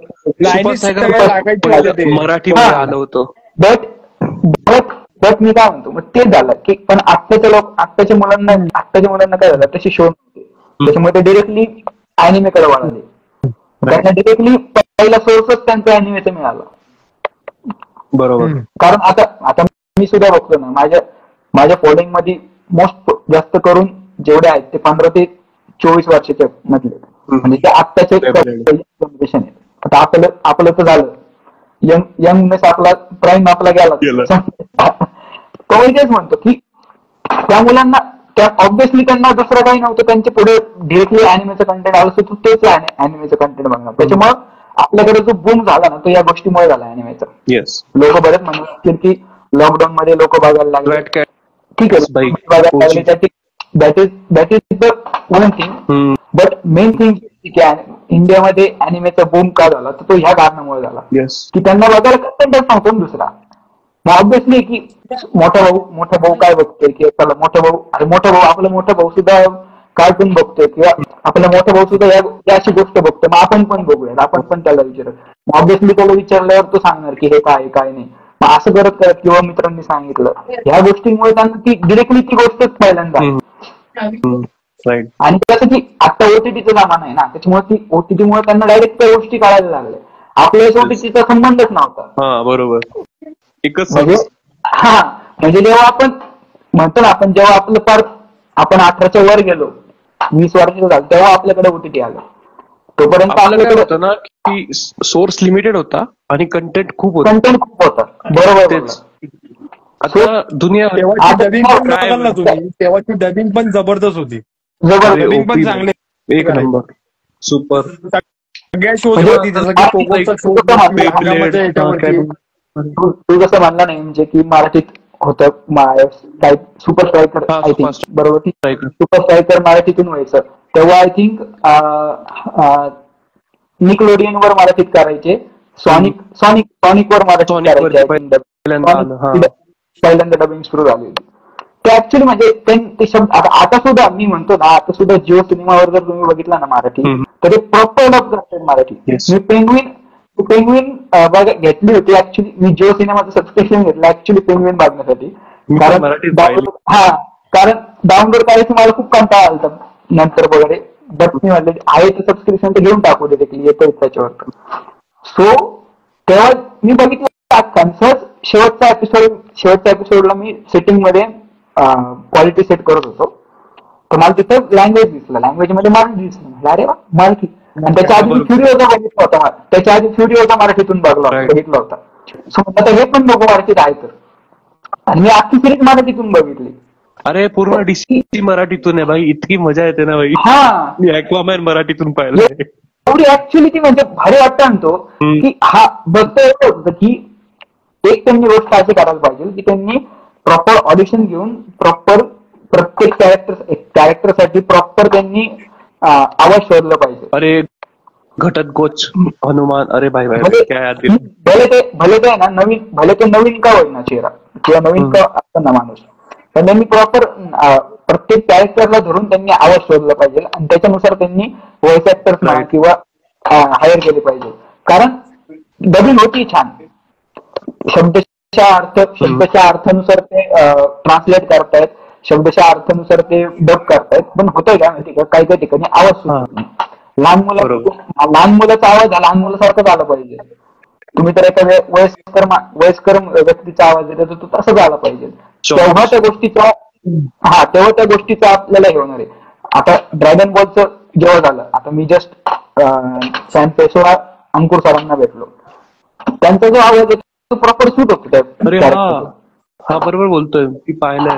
मराठीमध्ये आलं होतं. बट मी काय म्हणतो, मग ते झालं की, पण आत्ताच्या मुलांना काय झालं, तशी शो नव्हते. त्याच्यामुळे ते डिरेक्टली अॅनिमेकडे वळाले. त्यांना डिरेक्टली पहिला सोर्सच त्यांचा अॅनिमेचा मिळाला. बरोबर, कारण आता मी सुद्धा बघतो ना, माझ्या फॉलोइंग मध्ये मोस्ट जास्त करून जेवढे आहेत ते 15 ते 24 वर्षाच्या मधले, म्हणजे ते आत्ताचे जनरेशन आहे. आता आपलं तर झालं यंगनेस, आपला प्राईम आपला गेला. तो तेच म्हणतो की त्या मुलांना, त्या ऑब्व्हियसली त्यांना दुसरं काही नव्हतं, त्यांच्या पुढे डिरेक्टली अॅनिमेचं कंटेंट आलं, तर तेच अॅनिमेचं कंटेंट बघणार. त्याच्यामुळे आपल्याकडे जो बूम झाला ना, तो या गोष्टीमुळे झाला अॅनिमेचा. लोक बरेच म्हणतात की लॉकडाऊन मध्ये लोक बघायला लागले, ठीक आहे, बघायला लागले, that is the one thing. But main thing की इंडियामध्ये अॅनिमेचा बूम का झाला, तर तो ह्या कारणामुळे झाला की त्यांना बघायला कंटेंट नव्हतो दुसरा. मग ऑब्व्हियसली की मोठा भाऊ काय बघतोय, की चला आपला मोठा भाऊ सुद्धा कार्टून बघतोय, किंवा आपला मोठा भाऊ सुद्धा या अशी गोष्ट बघतोय, मग आपण पण बघूयात, आपण पण त्याला विचारू. ऑब्व्हियसली त्याला विचारल्यावर तो सांगणार की हे काय नाही. मग असं करत किंवा मित्रांनी सांगितलं, ह्या गोष्टींमुळे त्यांना ती डिरेक्टली ती गोष्टच पहिल्यांदा. आणि कसं की आता ओटीटीचा जमाना आहे ना, त्याच्यामुळे ती ओटीटीमुळे त्यांना डायरेक्ट त्या गोष्टी कळायला लागल्या. आपल्या ओटीटीचा संबंधच नव्हता. बरोबर, एकच म्हणजे जेव्हा आपण म्हणतो ना, जेव्हा आपलं फार आपण 18च्या वर गेलो, 20 वर्षाचं झालं, तेव्हा आपल्याकडे ओटीटी आलं. तोपर्यंत आपल्याकडे होतं ना की सोर्स लिमिटेड होता आणि कंटेंट खूप होता. बरोबर. आता दुनिया तेव्हाची डबिंग पण जबरदस्त होती. डबिंग पण चांगले, एक नंबर, सुपर. सगळ्या शोज होती, जसं की पोगोचा शो, तू कसं म्हणला नाही, म्हणजे की मराठीत होतं सुपर स्ट्रायकर, आय थिंक बरोबर, सुपर स्ट्रायकर मराठीतून व्हायचं. तेव्हा आय थिंक निकलोडियन वर मराठीत करायचे, सॉनिक वर मराठीत करायचे, पहिल्यांदा डबिंग सुरू झाली होती. ते ऍक्च्युली म्हणजे ते शब्द आता सुद्धा मी म्हणतो ना, आता सुद्धा जिओ सिनेमावर जर तुम्ही बघितला ना मराठी, तर ते प्रॉपर डब करतात मराठी. मी पेंग्विन घेतली होती ऍक्च्युली, मी जिओ सिनेमाचं सबस्क्रिप्शन घेतलं ऍक्च्युली पेंग्विन बघण्यासाठी. कारण डाउनलोड करायचं मला खूप कंटाळा आलता नंतर वगैरे. बट मी म्हटलं आहे ते सबस्क्रिप्शन तर घेऊन टाकू दे, येतं त्याच्यावर. सो तेव्हा मी बघितलं सहज शेवटच्या एपिसोडला मी सेटिंग मध्ये क्वालिटी सेट करत होतो, तर मला तिथं लँग्वेज दिसलं, लँग्वेज मध्ये मराठी दिसलं. अरे वा मराठी. आणि त्याच्या आधी फ्युरिओचा बघितला होता, त्याच्या आधी फ्युरिओचा मराठीतून बघितला होता. सो आता हे पण लोक मराठीत आहे तर, आणि मी अख्खी सिरीज मराठीतून बघितली. अरे पूर्ण डीसी मराठीतून आहे भाई, इतकी मजा येते ना भाई. हा मी ॲक्वामॅन मराठीतून पाहिलं. एवढी ऍक्च्युअली ती म्हणजे भारी वाटतं ना तो, की हा बघता येत होतं की एक त्यांनी गोष्ट अशी करायला पाहिजे की त्यांनी प्रॉपर ऑडिशन घेऊन प्रॉपर प्रत्येक कॅरेक्टरसाठी प्रॉपर त्यांनी आवाज शोधला पाहिजे. अरे घटत गोच हनुमान, अरे भाई भाई काय भले ते ना नवीन, भले ते नवीन का होईना चेहरा किंवा नवीन का असतं ना माणूस, पण त्यांनी प्रॉपर प्रत्येक कॅरेक्टरला धरून त्यांनी आवाज शोधला पाहिजे आणि त्याच्यानुसार त्यांनी व्हॉइस ऍक्टर्स म्हणा किंवा हायर केले पाहिजे. कारण डबिंग होती छान, शब्दशः अर्थानुसार ते ट्रान्सलेट करतायत, शब्दशः अर्थानुसार ते डब करतायत. पण होतंय काय माहिती का, काही काही ठिकाणी आवाज सुटत नाही. लहान मुलाचा आवाज लहान मुलासारखाच आला पाहिजे. तुम्ही तर एखाद्या वयस्कर व्यक्तीचा आवाज देतो तो तसंच आला पाहिजे. तेव्हा त्या गोष्टीचा आपल्याला हे होणार आहे. आता ड्रॅगन बॉलचं जेव्हा झालं, आता मी जस्ट सॅम पेसोरा अंकुर सरांना भेटलो, त्यांचा जो आवाज आहे तो प्रॉपर सूट होतो त्या. हा बरोबर बोलतोय, ती पाहिलंय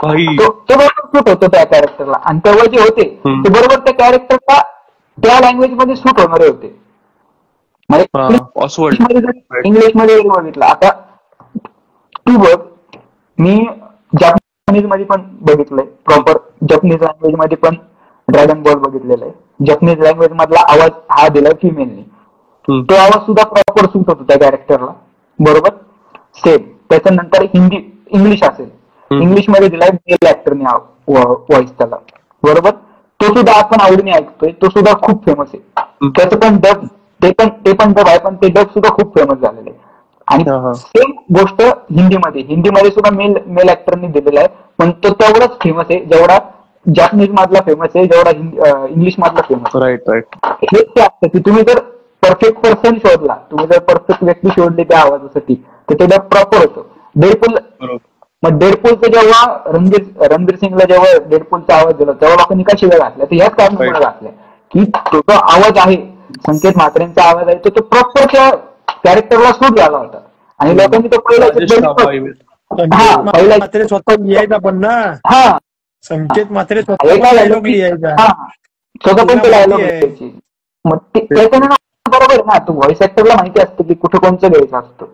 भाई, तो बरोबर सूट होतो त्या कॅरेक्टरला. आणि तेव्हा जे होते ते बरोबर त्या कॅरेक्टरला त्या लँग्वेज मध्ये सूट होणारे होते. इंग्लिश मध्ये बघितलं, आता तू बघ, मी जपानीज मध्ये पण बघितलंय, प्रॉपर जपनीज लँग्वेज मध्ये पण ड्रॅगन बॉल बघितलेला आहे. जपनीज लँग्वेज मधला आवाज हा दिलाय फिमेलनी, तो आवाज सुद्धा प्रॉपर सूट होतो त्या कॅरेक्टरला, बरोबर. सेम त्याच्यानंतर इंग्लिश असेल, इंग्लिश मध्ये दिलाय मेल ऍक्टरने व्हॉइस त्याला, बरोबर. तो सुद्धा आपण आवडीने ऐकतोय, तो सुद्धा खूप फेमस आहे. त्याचं पण डब ते पण डब आहे, पण ते डब सुद्धा खूप फेमस झालेले आहे. आणि सेम गोष्ट हिंदीमध्ये सुद्धा मेल ऍक्टरने दिलेला आहे, पण तो तेवढाच फेमस आहे जेवढा जॅपनीज मधला फेमस आहे, जेवढा इंग्लिश मधला फेमस. राईट. हेच ते असतं की तुम्ही जर परफेक्ट पर्सन शोधला, तुम्ही जर परफेक्ट व्यक्ती शोधली त्या आवाजासाठी, तर ते डब प्रॉपर होतं. मग डेडपूलचं जेव्हा रणबीर सिंगला जेव्हा डेडपूलचा आवाज दिला, तेव्हा लोकांनी का शिव्या घातल्या, तर ह्याच कारणामुळे घातल्या की तो जो आवाज आहे, संकेत म्हात्रेंचा आवाज आहे, तो प्रॉपर त्या कॅरेक्टरला सूट झाला होता. आणि लोकांनी तो पहिला स्वतः लिहायचा पण ना, हा संकेत म्हात्रे स्वतः पण ते डायलॉग लिहायची. मग त्याच्याने बरोबर ना, तो व्हॉइस ऍक्टरला माहिती असतं की कुठं कोणतं घ्यायचं असतं,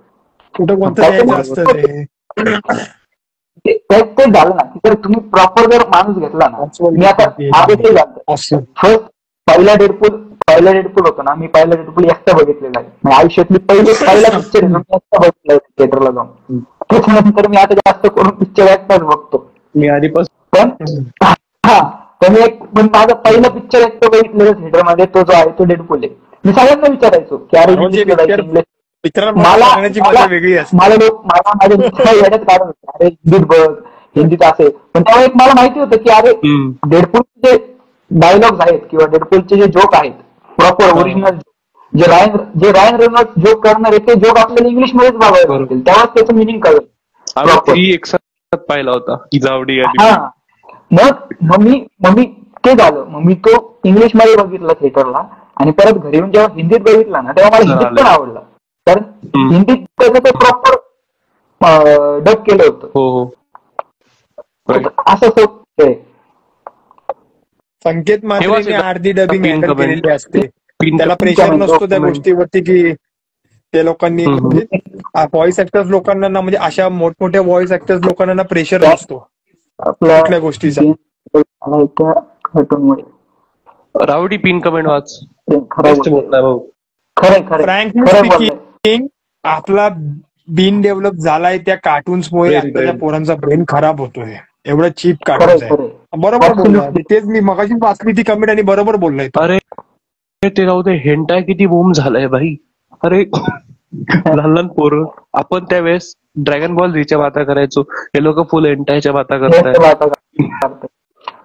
कुठं कोणतं द्यायचं असतं. ते झालं ना की जर तुम्ही प्रॉपर जर माणूस घेतला ना, मी आता फर्स्ट पहिला डेडपूल होतो ना, मी पहिला डेडपूल एकटा बघितलेला आहे. आयुष्यातली पहिला पिक्चर एकटा बघितला थिएटरला जाऊन. त्याच्यानंतर मी आता जास्त करून पिक्चर एकटाच बघतो मी आधीपासून. पण माझा पहिला पिक्चर एकटा बघितलेला थिएटरमध्ये तो जो आहे तो डेडपूल आहे. मी सगळ्यांना विचारायचो की अरे मला माझ्या याच्यात काढत होतं, अरे हिंदीत बघ, हिंदीत असे. पण तेव्हा एक मला माहिती होतं की अरे डेडपूलचे जे डायलॉग्स आहेत किंवा डेडपूलचे जे जोक आहेत प्रॉपर ओरिजिनल, जे रायन रेनॉल्ड्स जोक करणार आहे ते जोक आपल्याला इंग्लिश मध्येच बघायला लागतील, तेव्हाच त्याचं मिनिंग कळेल. पाहिला होता की जावडी. मग मी ते झालं, मग मी तो इंग्लिश मध्ये बघितला थिएटरला, आणि परत घरी येऊन जेव्हा हिंदीत बघितला ना, तेव्हा मला हिंदीत पण आवडला. कारण हिंदीत त्याचं ते प्रॉपर डब केलं होतं. असं संकेत म्हात्रेने अर्धी डबिंग हँडल केलेली असते, त्याला प्रेशर नसतो त्या गोष्टीवरती की त्या लोकांनी, व्हॉइस ऍक्टर्स लोकांना ना, म्हणजे अशा मोठमोठ्या व्हॉइस ऍक्टर्स लोकांना ना प्रेशर नसतो कुठल्या गोष्टीचा. रावडी पिन कमेंट वाच. फ्रँकली स्पीकिंग, आपला बीन डेव्हलप झालाय त्या कार्टून्समुळे, आताच्या पोरांचा ब्रेन खराब होतोय. एवढं चीप कार्टून्स आहे. बरोबर बोलला, तेच मी मगाशी वाचली ती कमेंट आणि बरोबर बोललाय. अरे ते राहू दे, हेंटाय किती बूम झालाय भाई. अरे लहान लहान पोरं. आपण त्यावेळेस ड्रॅगन बॉल झीच्या बाता करायचो, हे लोक फुल एंटायच्या बाता करतायत.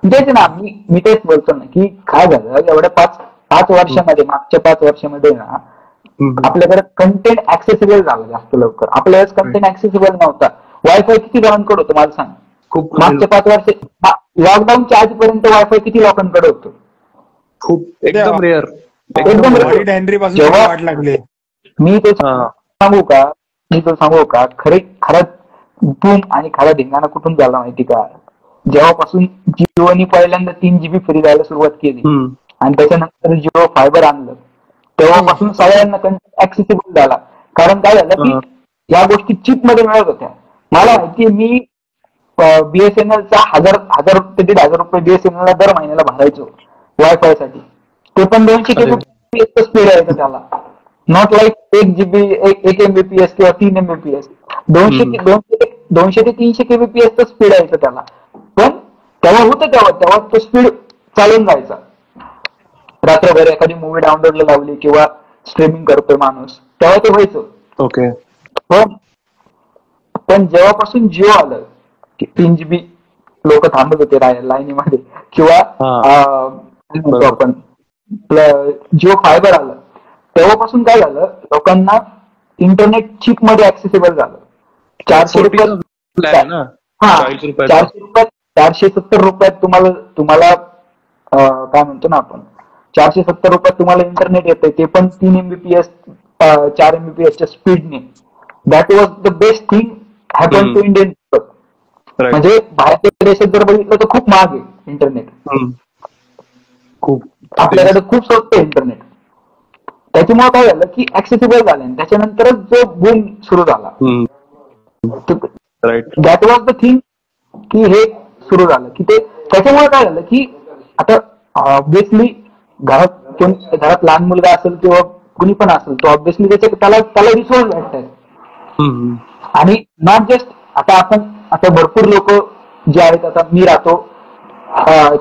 तेच ना, मी तेच बोलतो ना की काय झालं एवढ्या पाच वर्षामध्ये, मागच्या 5 वर्षामध्ये ना आपल्याकडे कंटेंट ऍक्सेसिबल झालं जास्त लवकर. आपल्याला कंटेंट ऍक्सेसिबल नव्हता. वायफाय किती लोकांकडे होतं मला सांग. खूप मागच्या 5 वर्ष लॉकडाऊनच्या आजपर्यंत वायफाय किती लोकांकडे होतं? खूप एकदम रेअर. एकदम जेव्हा वाट लागले. मी तो सांगू का खरा बूम आणि खरा धिंगाणा कुठून झाला माहिती का? जेव्हापासून जिओनी पहिल्यांदा 3 GB फ्री द्यायला सुरुवात केली आणि त्याच्यानंतर जिओ फायबर आणलं, तेव्हापासून सगळ्यांना ऍक्सेसिबल झाला. कारण काय झालं की या गोष्टी चिप मध्ये मिळत होत्या. मला माहितीये, मी बीएसएनएलचा 1,000 रुपये बीएसएनएल ला दर महिन्याला भरायचो वायफाय साठी. ते पण 200 kbps स्पीड यायचं त्याला. नॉट लाईक 1 GB 1 MBPS किंवा 3 MBPS. 200 ते 300 kbps स्पीड यायचं त्याला. पण तेव्हा होतं, तेव्हा तो स्पीड चालून जायचा. रात्रभर एखादी मूवी डाउनलोडला लावली किंवा स्ट्रीमिंग करतोय माणूस, तेव्हा ते व्हायचं. ओके. पण जेव्हापासून जिओ आलं की 3 GB लोक थांबत होते लाईनीमध्ये, किंवा आपण जिओ फायबर आलं, तेव्हापासून काय झालं, लोकांना इंटरनेट चिप मध्ये ऍक्सेसिबल झालं. 470 रुपयात तुम्हाला काय म्हणतो ना आपण, 470 रुपयात तुम्हाला इंटरनेट येतंय, ते पण 3 MBPS 4 MBPSच्या स्पीडने. That was the best thing happen to Indian people. म्हणजे बाहेरच्या देशात जर बघितलं तर खूप महाग आहे इंटरनेट, आपल्याकडे खूप स्वस्त आहे इंटरनेट. त्याच्यामुळे काय झालं की ऍक्सेसिबल झालं. त्याच्यानंतरच जो बूम सुरू झाला, दॅट वॉज द थिंग की हे सुरू झालं की ते. त्याच्यामुळे काय झालं की आता ऑब्व्हियसली घरात लहान मुलगा असेल किंवा कुणी पण असेल, तो ऑब्व्हियसली त्याला रिसोर्स भेटतात. आणि नॉट जस्ट आता भरपूर लोक जे आहेत, आता मी राहतो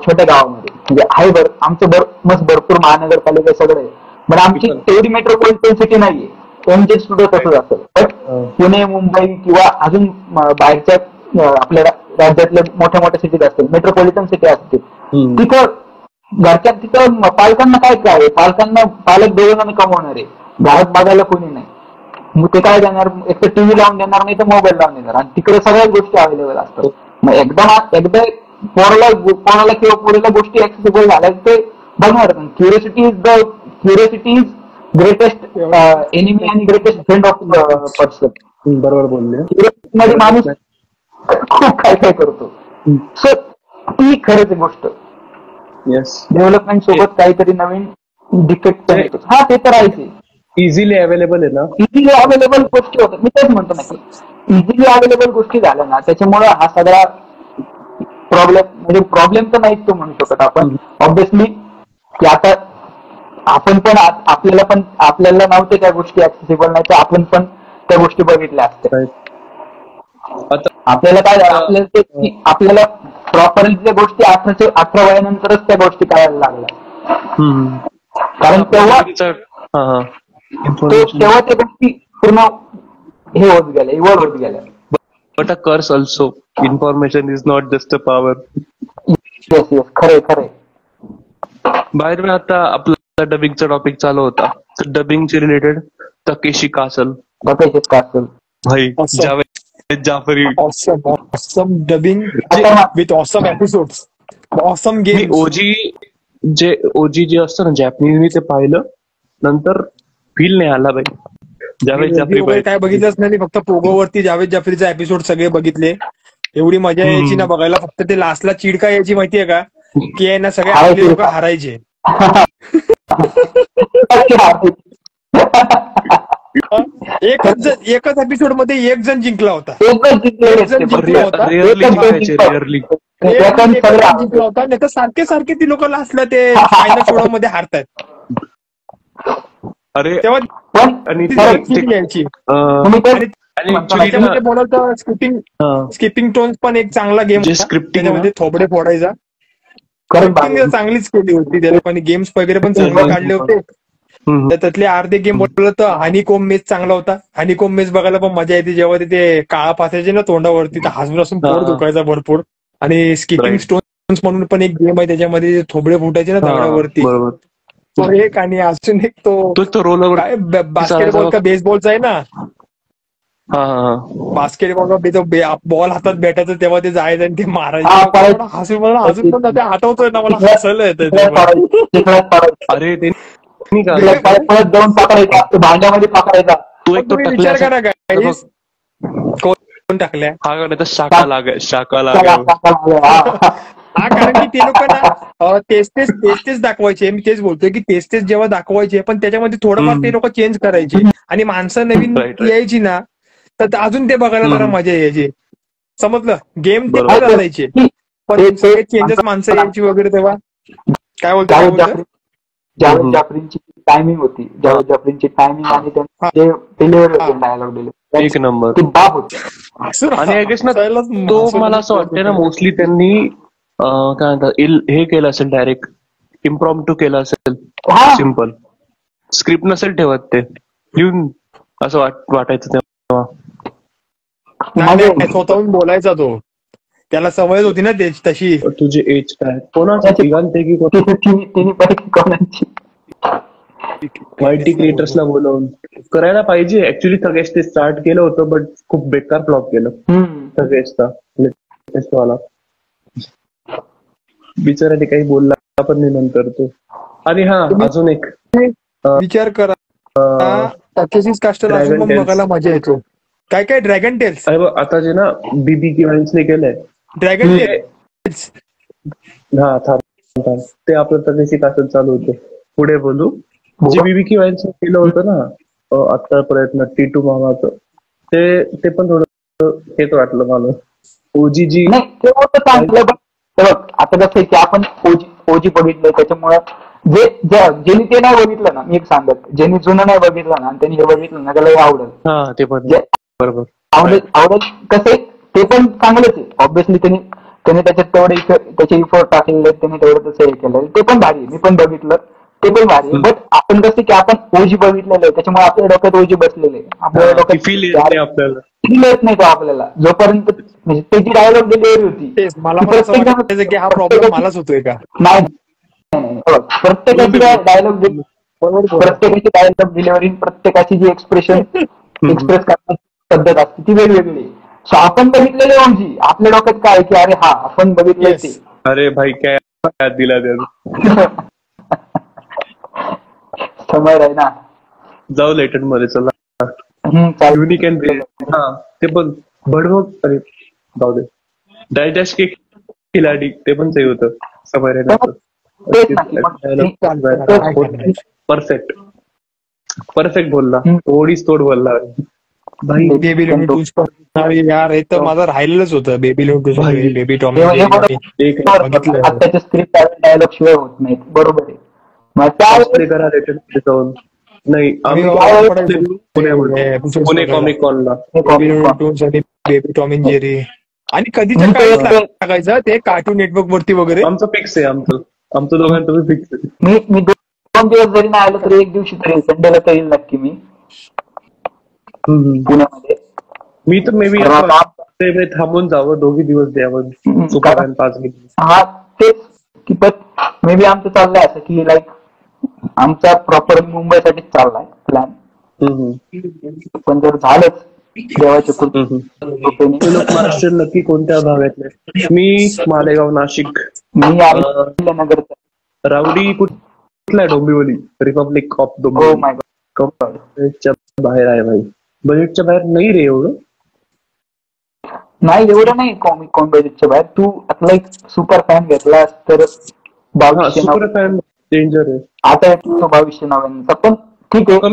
छोट्या गावामध्ये, म्हणजे आहे आमचं मस्त भरपूर महानगरपालिका सगळं आहे, पण आमची तेवढी मेट्रोपॉलिटन सिटी नाहीये. त्यांचे सुद्धा तसंच असेल. बट पुणे, मुंबई किंवा अजून बाहेरच्या आपल्या राज्यातल्या मोठ्या मोठ्या सिटीत असतील, मेट्रोपॉलिटन सिटी असतील, तिथं पालकांना काय पालक दोघांना कमवणार आहे, घरात बघायला कोणी नाही. मग ते काय देणार, एक तर टीव्ही लावून देणार, नाही तर मोबाईल लावून देणार, आणि तिकडे सगळ्याच गोष्टी अवेलेबल असतात. मग एकदा पोराला किंवा पोरीला गोष्टी ऍक्सेसिबल झाल्या ते बघणार. क्युरियोसिटी इज ग्रेटेस्ट एनिमी आणि ग्रेटेस्ट फ्रेंड ऑफ पर्सन. बरोबर बोलले. क्युरियोसिटी माणूस खूप काय करतो. सो ती खरंच गोष्ट. डेव्हलपमेंट सोबत काहीतरी नवीन डिफेक्ट येतो. हा, ते तर आहे. इझिली अवेलेबल आहे ना, इझिली अवेलेबल गोष्टी होतात. मी तेच म्हणतो ना की इझिली अवेलेबल गोष्टी झाल्या ना, त्याच्यामुळे हा सगळा प्रॉब्लेम तर नाहीच तो म्हणू शकत आपण. ऑब्व्हियसली की आता आपण पण आपल्याला नव्हते त्या गोष्टी ऍक्सेसिबल, नाही तर आपण पण त्या गोष्टी बघितल्या असत्या. आपल्याला काय झालं, आपल्याला प्रॉपरली त्या गोष्टी 18 वयानंतरच त्या गोष्टी कळायला लागल्या. कारण तेव्हा त्या गोष्टी पूर्ण हे होत गेल्या, इव्हॉल्व होत गेल्या. बट अ कर्स also. Information is not just a power. Yes, खरंय. बाहेर आता आपला डबिंगचा टॉपिक चालू होता, तर डबिंगचे रिलेटेड तकेशी कासल भाई, Javed Jaffrey, awesome dubbing with awesome episodes, awesome game. OG जे असतं ना जॅपनीज, मी ते पाहिलं, नंतर फील नाही आला भाई. जावेद जाफरी काय बघितलंच नाही, फक्त पोगोवरती जावेद जाफरीचा एपिसोड सगळे बघितले. एवढी मजा यायची ना बघायला. फक्त ते लास्टला चिडका यायची माहितीये का, की आहे ना सगळे आपले लोक हारायचे. एकच एपिसोड मध्ये एक जण जिंकला होता. जिंकला होता, नाही तर सारखे ती लोक लास्टला ते फायनल शो मध्ये हारतात. अरे तेव्हा यायची. त्याच्यामध्ये बोलाल तर स्किपिंग टोन्स पण एक चांगला गेम होता. त्याच्यामध्ये थोबडे फोडायचा. चांगलीच केली होती त्या लोकांनी. गेम्स वगैरे पण चांगले काढले होते. तर त्यातले अर्धे गेम बोललं तर हनीकोम मेच चांगला होता. हनीकोम मेच बघायला पण मजा येते जेव्हा ते काळा फासायचे ना तोंडावरती, तर हसून हसून पोट दुखायचा भरपूर. आणि स्किपिंग स्टोन्स म्हणून पण एक गेम आहे, त्याच्यामध्ये थोबडे फुटायचे ना दगडावरती. बरोबर. तो एक, आणि अजून एक तो रोलर काय बास्केटबॉल का बेसबॉलचा आहे ना, बास्केटबॉल बॉल हातात भेटायचं तेव्हा ते जायचं आणि ते मारायचं. हसून पण ते आठवतोय ना, मला हसायला येतं. अरे ते जाऊन पकडायचा, भांड्यामध्ये पकडायचा. तू एक तो विचार करा काय कोण टाकल्या शाखा लागाय हा, कारण की ते लोक ना तेच दाखवायचे. मी तेच बोलतोय की तेच जेव्हा दाखवायचे, पण त्याच्यामध्ये थोडंफार ते लोक चेंज करायचे आणि माणसं नवीन यायची ना, तर अजून ते बघायला जरा मजा यायची. समजलं, गेम ते चालायचे पण चेंजेस माणसं यायची वगैरे. तेव्हा काय बोलतो, जावेद जाफरींची टायमिंग होती, जावेद जाफरींची टायमिंग आणि त्यांचे डिलिव्हरी होते डायलॉग डिलिव्हरी एक नंबर. ती बाप होती. आणि आय गेस ना तो मला असं वाटतं ना, मोस्टली त्यांनी काय म्हणतात हे केलं असेल, डायरेक्ट इम्प्रॉम्प्टू केलं असेल. सिम्पल स्क्रिप्ट नसेल ठेवत, ते लिहून असं वाटायचं तेव्हा. नाही, स्वतःहून बोलायचा तो, त्याला सवयच होती ना तशी. तुझी एज काय, कोणाच्या तिघांपैकी कोणाची वायटी क्रिएटर्सला बोलवून करायला पाहिजे. ऍक्च्युली सगळ्याच ते स्टार्ट केलं होतं, बट खूप बेकार फ्लॉप केलं सगळ्याचा वाला. बिचारा ते काही बोलला पण नाही नंतर तो. आणि हा, अजून एक विचार करा, कास्टर अजून पण बघायला मजा येतो. काय काय ड्रॅगन टेल्स आता जे ना बीबी किवान्सने केलंय ड्रॅगन टेल्स. हा, ते आपलं तदेशी कासत चालू होतं. पुढे बोलू. जे बीबी किवान्सने केलं होतं ना आता प्रयत्न टी2 मामाचं, ते पण थोडं हेच वाटलं मला. ओजी नाही, ते होतं चांगलं. बघ आता कसं आहे की आपण ओजी बघितलंय, त्याच्यामुळे ज्यांनी ते नाही बघितलं ना, मी एक सांगत, ज्यांनी जुनं नाही बघितलं ना आणि त्यांनी हे बघितलं ना, त्याला आवडेल. ते पण बरोबर आवडेल. कसं आहे, ते पण चांगलंच आहे. ऑब्व्हियसली त्याने त्याच्यात तेवढे त्याचे इफोर्ट टाकलेले, त्याने तेवढं तसं हे केलं, ते पण भारी. मी पण बघितलं, ते पण भारी. बट आपण कसं की आपण ओजी बघितलेलं आहे, त्याच्यामुळे आपल्या डोक्यात ओजी बसलेले, आपल्या डोक्यात फील येत नाही तो आपल्याला. जोपर्यंत म्हणजे त्याची डायलॉग डिलिव्हरी होती, मला की हा प्रॉब्लेम मलाच होतोय का नाही. प्रत्येकाची डायलॉग डिलिव्हरी, प्रत्येकाची जी एक्सप्रेस करण्याची पद्धत असते ती वेगवेगळी. सो आपण बघितलेले ओजी, आपल्या डोक्यात काय की अरे हा आपण बघितलंय ते. अरे भाई काय दिला त्याला. समज आहे ना. जाऊ लेटन मध्ये चला. युनिक अँड ते पण बडबड. अरे जाऊ दे. डायडॅश के खिलाडी ते पण सही होतं. समज परफेक्ट बोलला, थोडीच तोड बोलला भाई. बेबी यार, हे तर माझं राहिलेलंच होतं. बेबी बेबी टॉमी आताच्या स्क्रिप्ट डायलॉग शिवाय होत नाही. बरोबर आहे. करा जाऊन. नाही, पुणे कॉमिक कॉनला बेबी टॉम अँड जेरी. आणि कधीच्या काळात लागायचं ते कार्टून नेटवर्क वरती वगैरे. आमचं फिक्स आहे, आमचं दोघांचं फिक्स आहे. मी 2 दिवस जरी नाही आलो तरी एक दिवशी तरी संडेला तर येईल नक्की मी पुण्यामध्ये. मी तर मे बी थांबून जावं, 2 दिवस द्यावं. 5 मिनिट. हा, तेच की. मे बी आमचं चाललंय असं की लाईक आमचा प्रॉपर मुंबईसाठीच चाललाय प्लॅन. पण जर झालंच देवाच्या महाराष्ट्र नक्की कोणत्या भागातले? मी मालेगाव, नाशिक. मी नगरचा. रावडी कुठला? डोंबिवली. Republic of Dombivli. बजेटच्या बाहेर आहे भाई. बजेटच्या बाहेर नाही रे एवढं. नाही एवढं नाही कॉमिक कॉन बजेटच्या बाहेर. तू आपला एक सुपर फॅन घेतलास तर 2200 सुपर फॅन डेंजर आहे. आता येतो 2299. पण ठीक आहे.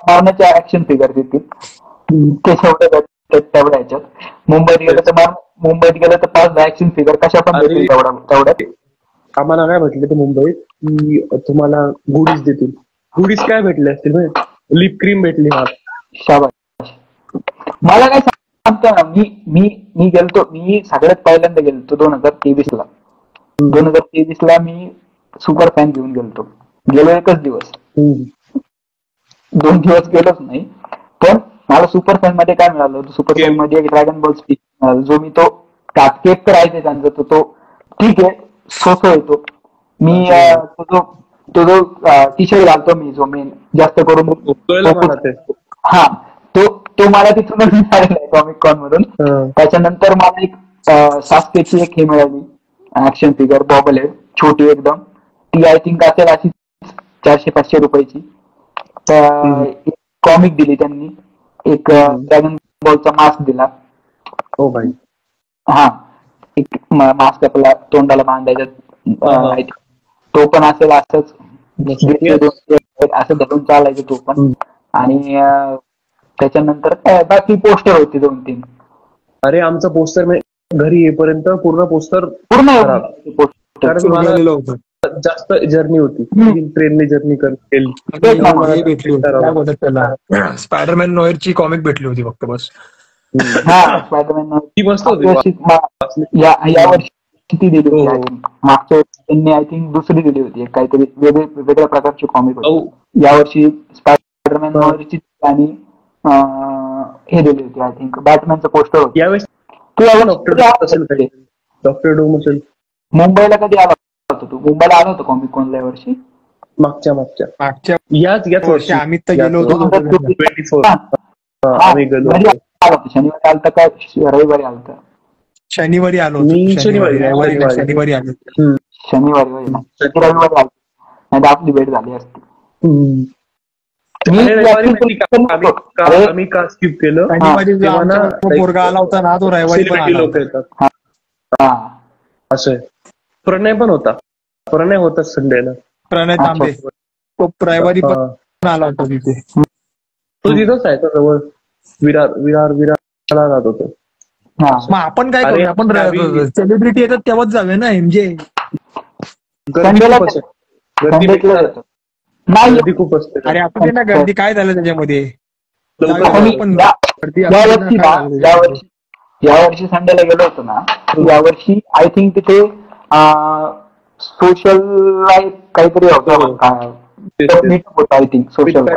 मारण्याच्या ऍक्शन फिगर देतील ते तेवढ्या ह्याच्यात. मुंबईत गेलं तर 5-10 ऍक्शन फिगर कशा पण देतील तेवढ्यात. आम्हाला काय म्हटलं ते मुंबईत की तुम्हाला गुडीज देतील. गुडीज काय भेटले असतील? लिप क्रीम भेटली. शाबाश. मला काय सांगतो ना, मी गेलतो. मी सगळ्यात पहिल्यांदा गेलतो 2023 ला. 2023 ला मी सुपर फॅन घेऊन गेलो एकच दिवस, 2 दिवस गेलोच नाही. पण मला सुपर फॅन मध्ये काय मिळालं होतं, सुपर फॅन मध्ये एक ड्रॅगन बॉल स्पीच मिळाला, जो मी तो केक तर आहे त्यांचा, तो ठीक आहे सोसो येतो. मी तो जो टी शर्ट घालतो मी, जो मेन जास्त करून हा तो मला तिथूनच मिळालेला आहे कॉमिक कॉन मधून. त्याच्यानंतर मला एक सास्केची एक हे मिळाली ऍक्शन फिगर बॉबल हेड, छोटी एकदम, ती आय थिंक असेल अशी 400-500 रुपयाची. कॉमिक दिली त्यांनी, एक ड्रॅगन बॉलचा मास्क दिला. हो भाई, हा एक मास्क आपला तोंडाला बांधायचा, तो पण असेल असंच असं धरून चालायचं तो पण. आणि त्याच्यानंतर बाकी पोस्टर होते 2-3. अरे आमचा पोस्टर घरी येईपर्यंत पूर्ण पोस्टर जास्त जर्नी होती, ट्रेनने जर्नी केली. स्पायडरमॅन नोएरची कॉमिक भेटली होती फक्त बस. हा स्पायडरमॅन ती मस्त होती. या वर्षी ती दिली होती, मागच्या त्यांनी आय थिंक दुसरी दिली होती, काहीतरी वेगळ्या प्रकारची कॉमिक होती. यावर्षी स्पायडरमॅन नोएरची आणि हे दिली होती आय थिंक बॅटमॅनचं पोस्टर होतं. यावेळेस डॉक्टर डूम असेल. मुंबईला कधी आला होता तू? मुंबईला आला होता कॉमिक कॉनला यावर्षी? मागच्या याच वर्षी आम्ही तर गेलो होतो 24. शनिवारी आलता का रविवारी आलता? शनिवारी आलो, शनिवारी आलो. रविवारी आलो, आपली भेट झाली असती. आम्ही का स्किप केलं, पोरगा आला होता ना, तो रविवारी लोक येतात असं. प्रणय पण होता, प्रणय होता संडेला, प्रणय तांबे तो रविवारी पण आला होता तिथे. तो तिथंच आहे जवळ, विरार राहत होतो. मग आपण काय करू, आपण सेलिब्रिटी येतात तेव्हाच जाऊया ना एमजे. गर्दी खूप असते. अरे आपण ना गर्दी काय झालं त्याच्यामध्ये, यावर्षी संडेला गेलो होतो ना, यावर्षी आय थिंक तिथे सोशल लाईफ काहीतरी होतं, आय थिंक सोशल.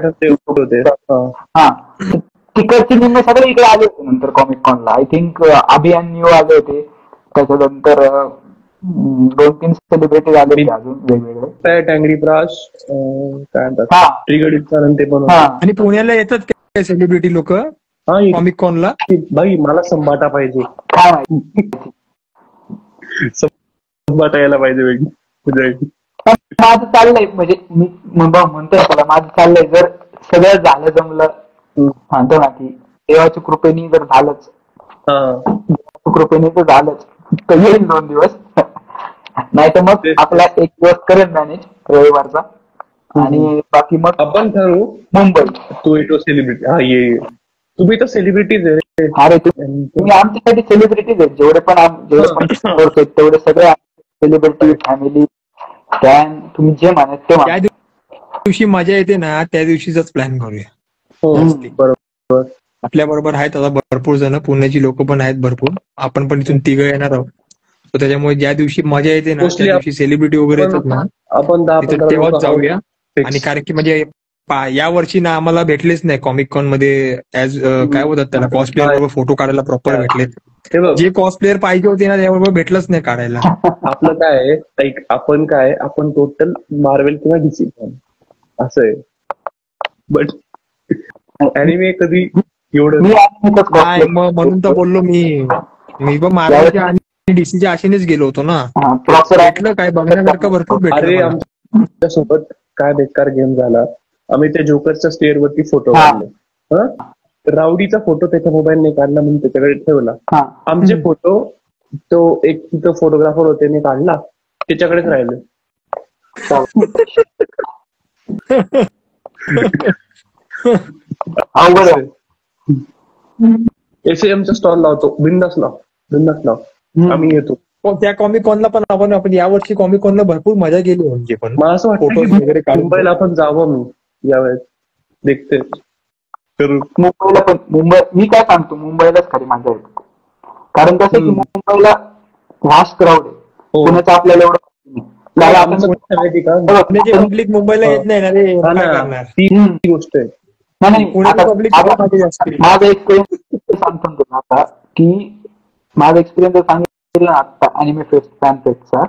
हा तिकडचे निम्मे सगळे इकडे आले होते नंतर कॉमिक कॉनला. आय थिंक अभियान न्यू आले होते, त्याच्यानंतर 2-3 सेलिब्रिटी आले होते अजून वेगवेगळे, टँगरी प्राश काय म्हणतात. आणि पुण्याला येतात काय सेलिब्रिटी लोक कॉमिक कॉनला? भाई मला संभाटा पाहिजे, काय माहिती, संभाटा यायला पाहिजे. माझं चाललंय, म्हणजे मी म्हणतोय त्याला, माझं चाललंय जर सगळं झालं जमलं, म्हणतो ना की देवाच्या कृपेने जर झालंच, देवाच्या कृपेने तर झालंच, तर येईल 2 दिवस. नाही तर मग आपला 1 दिवस करेल मॅनेज रविवारचा, आणि बाकी मग आपण ठरवू मुंबई. तू येतो सेलिब्रिटी, हा ये, तुम्ही तर सेलिब्रिटीज आहे. अरे तुम्ही आमच्यासाठी सेलिब्रिटीज आहेत, जेवढे पण तेवढे सगळे सेलिब्रिटी, फॅमिली, फॅन, तुम्ही जे म्हणत ते. त्या दिवशी मजा येते ना, त्या दिवशीचाच प्लॅन करूया. बरोबर, आपल्या बरोबर आहेत आता भरपूर जण, पुण्याची लोक पण आहेत भरपूर, आपण पण इथून 3 येणार आहोत. त्याच्यामुळे ज्या दिवशी मजा येते ना, त्या दिवशी सेलिब्रिटी वगैरे येतात ना, आपण तेव्हाच जाऊया. आणि कारण की म्हणजे या वर्षी ना आम्हाला भेटलेच नाही कॉमिक कॉन मध्ये काय होतात त्याला, कॉस्प्लेअर बरोबर फोटो काढायला प्रॉपर भेटले. जे कॉस्प्लेअर पाहिजे होते ना त्याबरोबर भेटलंच नाही काढायला. आपलं काय आहे, आपण टोटल मार्वेल किंवा डीसी असं आहे. बट अॅनिमे कधी एवढं काय, मग म्हणून तर बोललो मी पण मार्वेलच्या आणि डीसीच्या आशेनेच गेलो होतो ना. भेटलं काय बघण्यासारखं भरपूर भेटलं. अरे आमच्या सोबत काय बेकार गेम झाला, आम्ही त्या जोकरच्या स्टेअर वरती फोटो काढले. राऊडीचा फोटो त्याच्या मोबाईलने काढला म्हणून त्याच्याकडे ठेवला. आमचे फोटो तो एक तिथं फोटोग्राफर होते मी काढला, त्याच्याकडेच राहिले. एसएमचा स्टॉल लावतो, बिंदास लाव, आम्ही येतो. त्या कॉमिक कॉनला पण आपण यावर्षी कॉमिक कॉनला भरपूर मजा केली. म्हणजे पण मला असं वाटतं मुंबईला आपण जावं, मी यावेळेस देखते. मुंबईला पण मी काय सांगतो, मुंबईलाच खरी मजा येते. कारण कसं की मुंबईला व्हास्ट क्राऊड आहे, पुण्याचं आपल्याला एवढं पब्लिक मुंबईला येत नाही ना रे, काय करणार? ती गोष्ट आहे. नाही पुण्याची पब्लिक माझा एक्सपिरियन्स सांगतो तुला आता, की माझा एक्सपिरियन्स सांगितलं ना आता अॅनिमे फेस्ट फॅन फेस्टचा,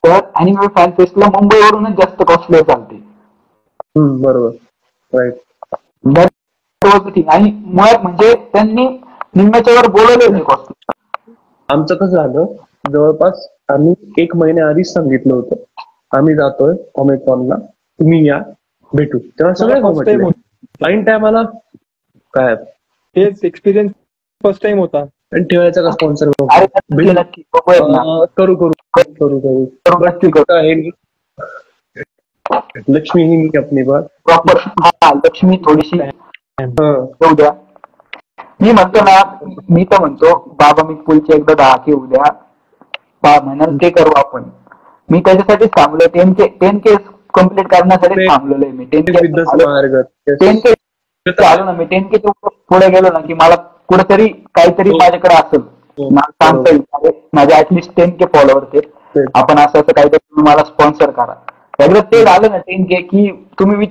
तर अॅनिमे फॅन फेस्टला मुंबईवरूनच जास्त कॉस्टली चालते. बरोबर, राईट. आणि मुळात म्हणजे त्यांनी निम्म्याच्या वर बोलवले नाही कॉस्टली. आमचं कसं झालं, जवळपास आम्ही 1 महिन्या आधीच सांगितलं होतं आम्ही जातोय कॉमिक कॉनला, तुम्ही या भेटू. तेव्हा सगळं ऐन टायमाला काय तेच एक्सपिरियन्स फर्स्ट टाइम होता. आणि ठेवायचा का स्पॉन्सर करू लक्ष्मी ही मी अपनी बात प्रॉपर. हा, लक्ष्मी थोडीशी येऊ द्या. मी म्हणतो ना, मी तर म्हणतो बाबा मी पुलचे एकदा 10 की उद्या म्हणाल ते करू आपण. मी त्याच्यासाठीच थांबलोय, 10K कम्प्लीट करण्यासाठी थांबलेलो आहे मी. 10K आलो ना, मी 10K पुढे गेलो ना की मला कुठेतरी काहीतरी माझ्याकडे असेल, सांगता येईल माझे ऍटलिस्ट 10K फॉलोअर्स आहेत, आपण असं काहीतरी मला स्पॉन्सर करा. एकदा ते झालं ना 10K की तुम्ही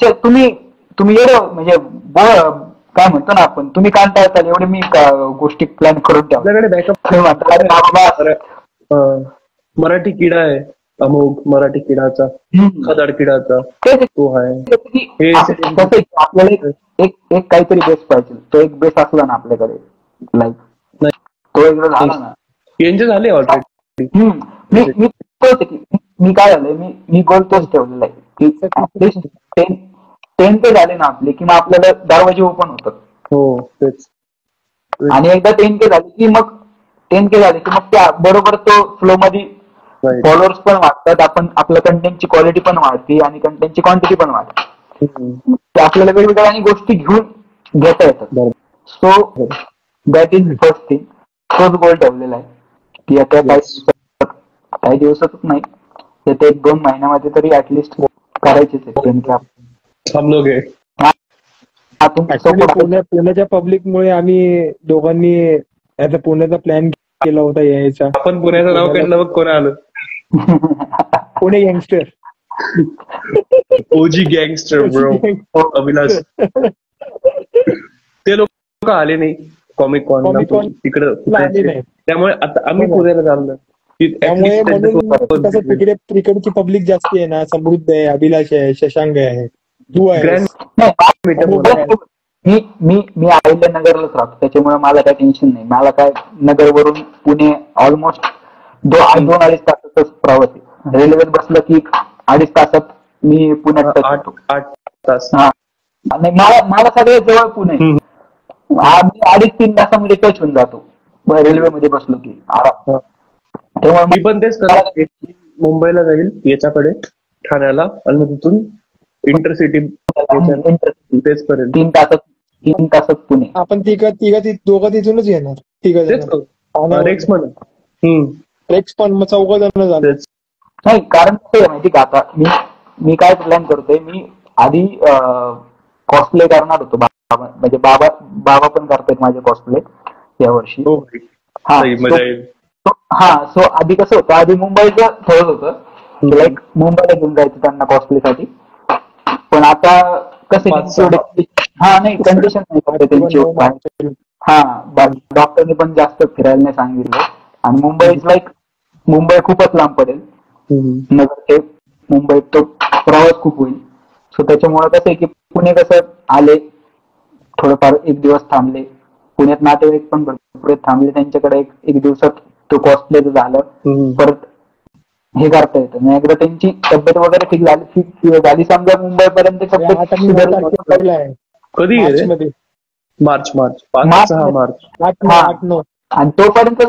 एवढं म्हणजे काय म्हणतो ना आपण, तुम्ही काढता एवढे मी गोष्टी प्लॅन करून ठेवल्याकडे. मराठी किडा आहे अमोघ, मराठी किडाचा, खदाड किडाचा तो आहे. आपल्याला एक काहीतरी बेस पाहिजे. तो एक बेस असला ना आपल्याकडे, लाईक तो एकदा झाला ना, चेंज झाले ऑलरेडी. मी काय झालंय, मी गोल तोच ठेवलेला आहे की ऍटलिस्ट 10K झाले ना आपले की मग आपल्याला दरवाजे ओपन होतात. हो तेच. आणि एकदा 10K झाले की मग त्या बरोबर तो फ्लो मध्ये फॉलोअर्स पण वाढतात, आपण आपल्या कंटेंटची क्वालिटी पण वाढते आणि कंटेंटची क्वांटिटी पण वाढते. ते आपल्याला वेगवेगळ्या गोष्टी घेता येतात. So that is first thing. तोच गोल ठेवलेला आहे की आता काही दिवसातच नाही, ते 1-2 महिन्यामध्ये तरी ऍटलिस्ट करायचेच आहे 10K. पुण्याच्या पब्लिकमुळे आम्ही दोघांनी याचा पुण्याचा प्लॅन केला होता यायचा. आपण पुण्याचं नाव काढलं बघ, कोण आलं? पुणे गँगस्टर, ओजी गँगस्टर ब्रो अविनाश. ते लोक आले नाही कॉमिक कॉन तिकडं, त्यामुळे आता आम्ही पुण्याला चाललो. त्यामुळे तिकडची पब्लिक जास्ती आहे ना, समृद्ध आहे, अभिलाष आहे, शशांक आहे, तू आहे. मी अहिल्यानगरलाच राहतो, त्याच्यामुळे मला काय टेन्शन नाही. मला काय नगरवरून पुणे ऑलमोस्ट 2-2.5 तासाचाच प्रवास आहे. रेल्वेत बसलं की 2.5 तासात मी पुण्यात 8 तास. हा, मला सगळे जवळ पुणे. आम्ही 2.5-3 तासामध्ये टच होऊन जातो रेल्वेमध्ये बसलो की. तेव्हा मी पण तेच करतो, मुंबईला जाईल याच्याकडे ठाण्याला आणि मग तिथून इंटरसिटी तेच करेल. 3 तासात पुणे. आपण दोघं तिथूनच येणार. रेक्स पण मग 4 जण झाले. नाही, कारण कसं माहिती का, आता मी काय प्लॅन करतोय, मी आधी कॉस्प्ले करणार होतो. म्हणजे बाबा पण करतायत माझे कॉस्प्ले यावर्षी. सो आधी कसं होतं, आधी मुंबईचं ठरत होतं, लाईक मुंबईला घेऊन जायचं त्यांना कॉस्प्लेसाठी. पण आता कसं नाही, कंडिशन नाही त्यांची. डॉक्टरने पण जास्त फिरायला नाही सांगितलं. आणि मुंबई खूपच लांब पडेल नगर ते मुंबईत, तो प्रवास खूप होईल. सो त्याच्यामुळे कसं आहे की पुणे कसं आले, थोडंफार 1 दिवस थांबले, पुण्यात नातेवाईक पण भरपूर थांबले त्यांच्याकडे, 1 दिवसात तो कॉस्प्ले झालं, परत हे करता येतं. एकदा त्यांची तब्येत वगैरे ठीक झाली समजा, मुंबईपर्यंत कधी मार्च 8 आणि तोपर्यंत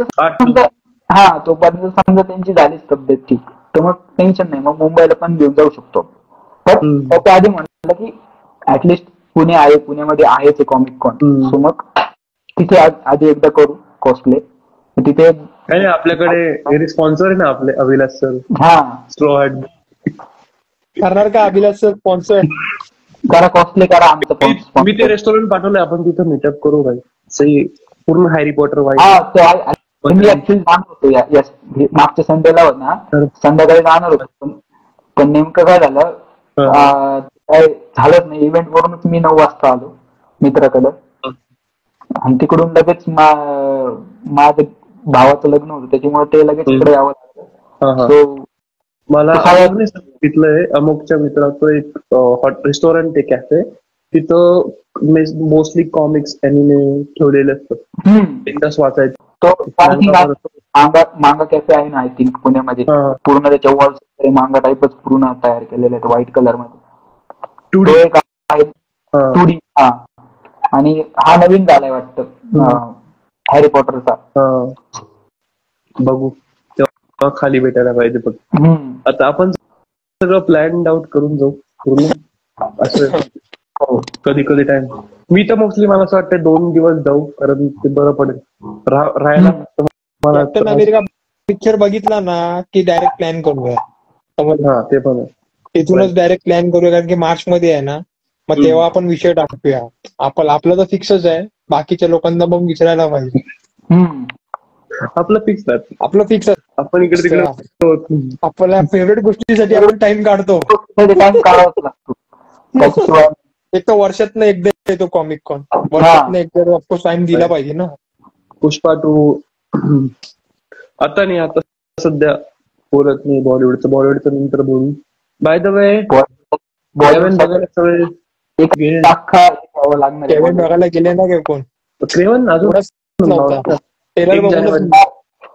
समजा त्यांची झालीच तब्येत ठीक, तर मग टेन्शन नाही, मग मुंबईला पण घेऊन जाऊ शकतो. पण त्याच्या आधी म्हटलं की ऍटलिस्ट पुणे आहे, पुण्यामध्ये आहेच कॉमिक कॉन. सो मग तिथे आधी एकदा करू कॉस्प्ले. तिथे आपल्याकडे स्पॉन्सर आहे ना आपले अभिलाष सर. स्ट्रॉ हॅट करणार का अभिलाष सर स्पॉन्सर? करा, कॉस्प्ले करा आमचं. मी ते रेस्टॉरंट पाठवलंय, आपण तिथं मीटअप करू भाई. सही पूर्ण हॅरी पॉटर मी ऍक्च्युअली जाणार होतो. मागच्या संडेला होत ना, संध्याकाळी जाणार होतो, पण पण नेमकं काय झालं, काय झालंच नाही. इव्हेंट वरूनच मी 9 वाजता आलो मित्राकडं, आणि तिकडून लगेच माझ्या भावाचं लग्न होतं, त्याच्यामुळे ते लगेच इकडे यावं लागलं. सो मला सांगितलंय अमुकच्या मित्राचं एक हॉट रेस्टॉरंट आहे, कॅफे, तिथं मोस्टली कॉमिक्स अॅनिमे ठेवलेले असतात, एकदाच वाचायचं. मांगा कॅफे आहे ना, आय थिंक पुण्यामध्ये, पूर्ण त्याच्या वॉल्स मांगा टाईपच पूर्ण तयार केलेले आहेत व्हाईट कलर मध्ये. 2D. हा, आणि हा नवीन झालाय वाटतं हॅरी पॉटरचा. बघू तेव्हा खाली भेटायला पाहिजे. बघ आता आपण सगळं प्लॅन आउट करून जाऊ पूर्ण असं कधी कधी टाइम. मी तर मोस्टली मला असं वाटतं 2 दिवस जाऊ, कारण ते बरं पडेल राहायला. कॅप्टन अमेरिका पिक्चर बघितला ना की डायरेक्ट प्लॅन करूया. हा ते पण आहे, तिथूनच डायरेक्ट प्लॅन करूया, कारण की मार्च मध्ये आहे ना, मग तेव्हा आपण विषय टाकूया. आपलं तर फिक्सच आहे, बाकीच्या लोकांना मग विचारायला पाहिजे. आपलं फिक्स आहे, आपलं फिक्स आहे. आपण इकडे तिकडे आपल्या फेवरेट गोष्टीसाठी आपण टाइम काढतो. टाइम काढावाच लागतो, त्याच्याशिवाय एक तर वर्षातनं एकदा येतो कॉमिक कॉन, वर्षातनं एकदा ऑफकोर्स टाइम दिला पाहिजे ना. पुष्पा 2 आता नाही, आता सध्या बोलत नाही बॉलिवूडचं नंतर बोलू. बाय द वे केव्हिन बघायला सगळे केव्हिन बघायला गेले ना कोण? केव्हिन अजून नव्हता.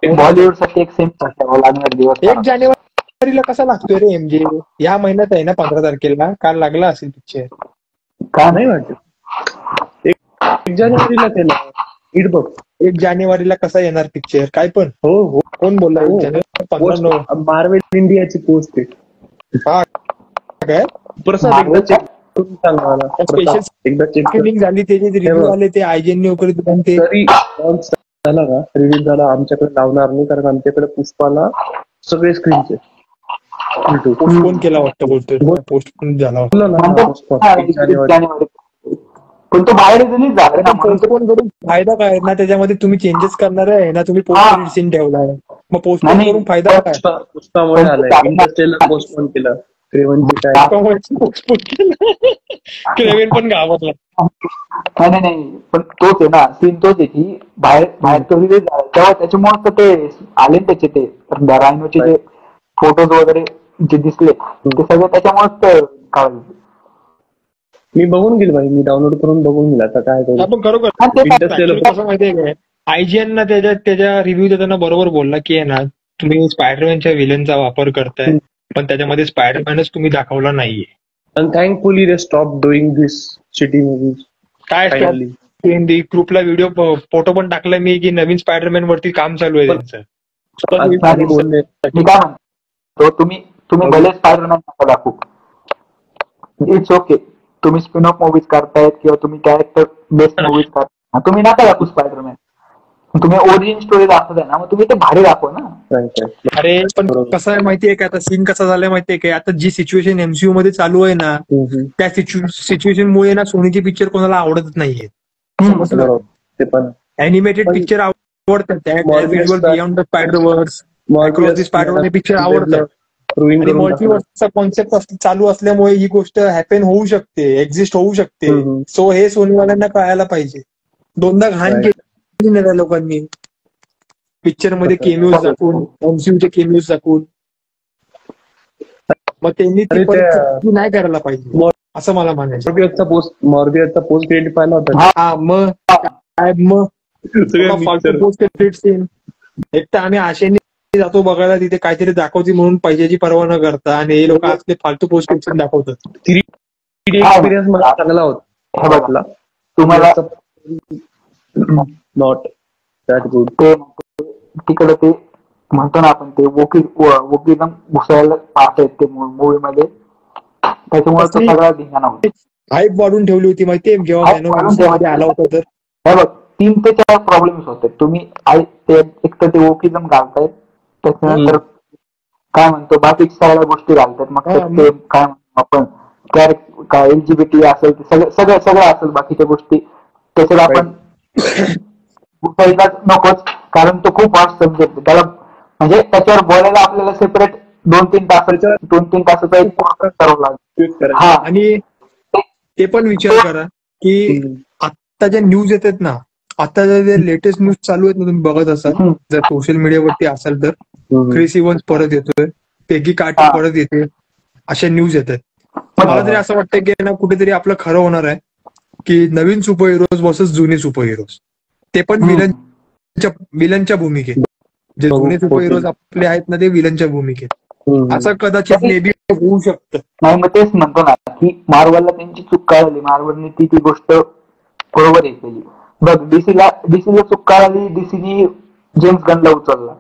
बॉलिवूड साठी एक सेम लागणार दिवस. 1 जानेवारीला कसा लागतोय रे एमजे? या महिन्यात आहे ना 15 तारखेला, काल लागला असेल पिक्चर. का नाही वाटत 1 जानेवारीला केला नीट बघ. 1 जानेवारीला कसा येणार पिक्चर? काय पण हो कोण बोलला 1 जानेवारी? मार्वेल इंडियाची पोस्ट आहे. हा काय प्रसाद एकदा चेक करून सांग मला. स्पेशल एकदा चेक झाली, त्याचे रिव्ह्यू आले, ते आयजीएनने वगैरे ते तरी झाला का रिलीज झाला, आमच्याकडे लावणार नाही, कारण आमच्याकडे पुष्पाला सगळे स्क्रीनचे पोस्टपोन केला वाटतं, बोलतोय पोस्टपोन झाला जानेवारी. पण तो बाहेर झाला ना, पोस्टपोन करून फायदा काय ना? त्याच्यामध्ये तुम्ही चेंजेस करणार आहे ना, तुम्ही पोस्ट सीन ठेवलाय, मग पोस्टपोन करून फायदा काय? पुष्पामुळे आलाय, इंडस्ट्रीला पोस्टपोन केलं, क्रेव्हन पण गावातला. नाही, पण तोच आहे ना सीन, तोच आहे की बाहेर तो रिलीज झाला तेव्हा त्याच्यामुळे ते आले त्याचे ते रायनोचे जे फोटोज वगैरे जे दिसले ते सगळे त्याच्यामुळेच काढले. मी बघून गेलो भाई, मी डाउनलोड करून बघून गेला. आता काय करू आपण खरोखर कसं माहितीये काय, आयजीएन ना त्याच्या रिव्ह्यू देताना बरोबर बोलला की आहे ना, तुम्ही स्पायडरमॅनच्या विलनचा वापर करताय, पण त्याच्यामध्ये स्पायडरमॅनच तुम्ही दाखवला नाहीये. And thankfully they stopped doing this shitty movies. काय ग्रुपला व्हिडिओ फोटो पण टाकलाय मी की नवीन स्पायडरमॅन वरती काम चालू आहे त्यांचं. मी काय म्हणतो, तुम्ही भले स्पायडरमॅन नका दाखवू, इट्स ओके. तुम्ही स्पिन ऑफ मूवीज करतायत किंवा तुम्ही कॅरेक्टर बेस्ड मूवीज करताय, तुम्ही नका दाखवू स्पायडरमॅन. तुम्ही ओरिजिन स्टोरी दाखवताय ना, मग तुम्ही ते भारी दाखवा ना. अरे पण कसं आहे माहितीये का, आता सीन कसा झालाय माहितीये का, आता जी सिच्युएशन एमसीयू मध्ये चालू आहे ना, त्या सिच्युएशन मुळे ना सोनीचे पिक्चर कोणाला आवडतच नाहीये. ते पण अॅनिमेटेड पिक्चर आवडतात, beyond the Spiderverse, across the Spiderverse picture आवडतात. आणि मल्टीवर्सचा कॉन्सेप्ट चालू असल्यामुळे ही गोष्ट हॅपन होऊ शकते, एक्झिस्ट होऊ शकते. सो हे सोनीवाल्यांना कळायला पाहिजे. 2दा घाण केली लोकांनी पिक्चर मध्ये केम्यूज दाखवून, एमसीयूचे केम्यूज दाखवून, मग त्यांनी ती नाही करायला पाहिजे असं मला म्हणायचं. मॉर्बियसचा पोस्ट क्रेडिट पाहिला होता. हा मग पोस्ट क्रेडिट सीन, एक तर आम्ही आशेने जातो बघायला, तिथे काहीतरी दाखवते म्हणून पैशाची पर्वा न करता, आणि हे लोक असले फालतू पोस्ट क्रेडिट सीन दाखवतात. एक्सपिरियन्स मला चांगला होता तुम्हाला नॉट दॅट गुड. तिकडे ते म्हणतो ना आपण, ते वोकिझम घुसायला पाहतायत ते मूवी मध्ये, त्याच्यामुळे तो सगळा धिंगाणा होता. हाईप वाढून ठेवली होती माहितीये जेव्हा आला होता. तर हे बघ 3 ते 4 प्रॉब्लेम्स होते. तुम्ही एक तर ते वोकिझम घालतायत, त्याच्यानंतर काय म्हणतो बाकी सगळ्या गोष्टी घालतात, मग ते काय म्हणतो आपण काय LGBT असेल, सगळं असेल बाकीच्या गोष्टी, त्याच्यात आपण नकोच, कारण तो खूप वास्ट सब्जेक्ट, त्याला म्हणजे त्याच्यावर बोलायला आपल्याला सेपरेट 2-3 तासाचा एक करावा लागेल. हा, आणि ते पण विचार करा की आता ज्या न्यूज येतात ना, आता जे लेटेस्ट न्यूज चालू आहेत ना, तुम्ही बघत असाल जर सोशल मीडियावरती असाल तर, क्रिस इव्हन्स परत येतोय, पेगी कार्टर परत येते, अशा न्यूज येतात. मला तरी असं वाटतं की ना कुठेतरी आपलं खरं होणार आहे की नवीन सुपर हिरोज वर्सेस जुने सुपर हिरोज, ते पण विलनच्या भूमिकेत. जे जुने सुपर हिरोज आपले आहेत ना ते विलनच्या भूमिकेत, असं कदाचित मे बी होऊ शकतं. नाही, मग तेच म्हणतो ना की मार्वलला त्यांची चूक कळाली, मार्वलने ती गोष्ट बरोबर हे केली. बघ, डीसीला चूक कळाली, डीसीनी जेम्स गनला उचलला.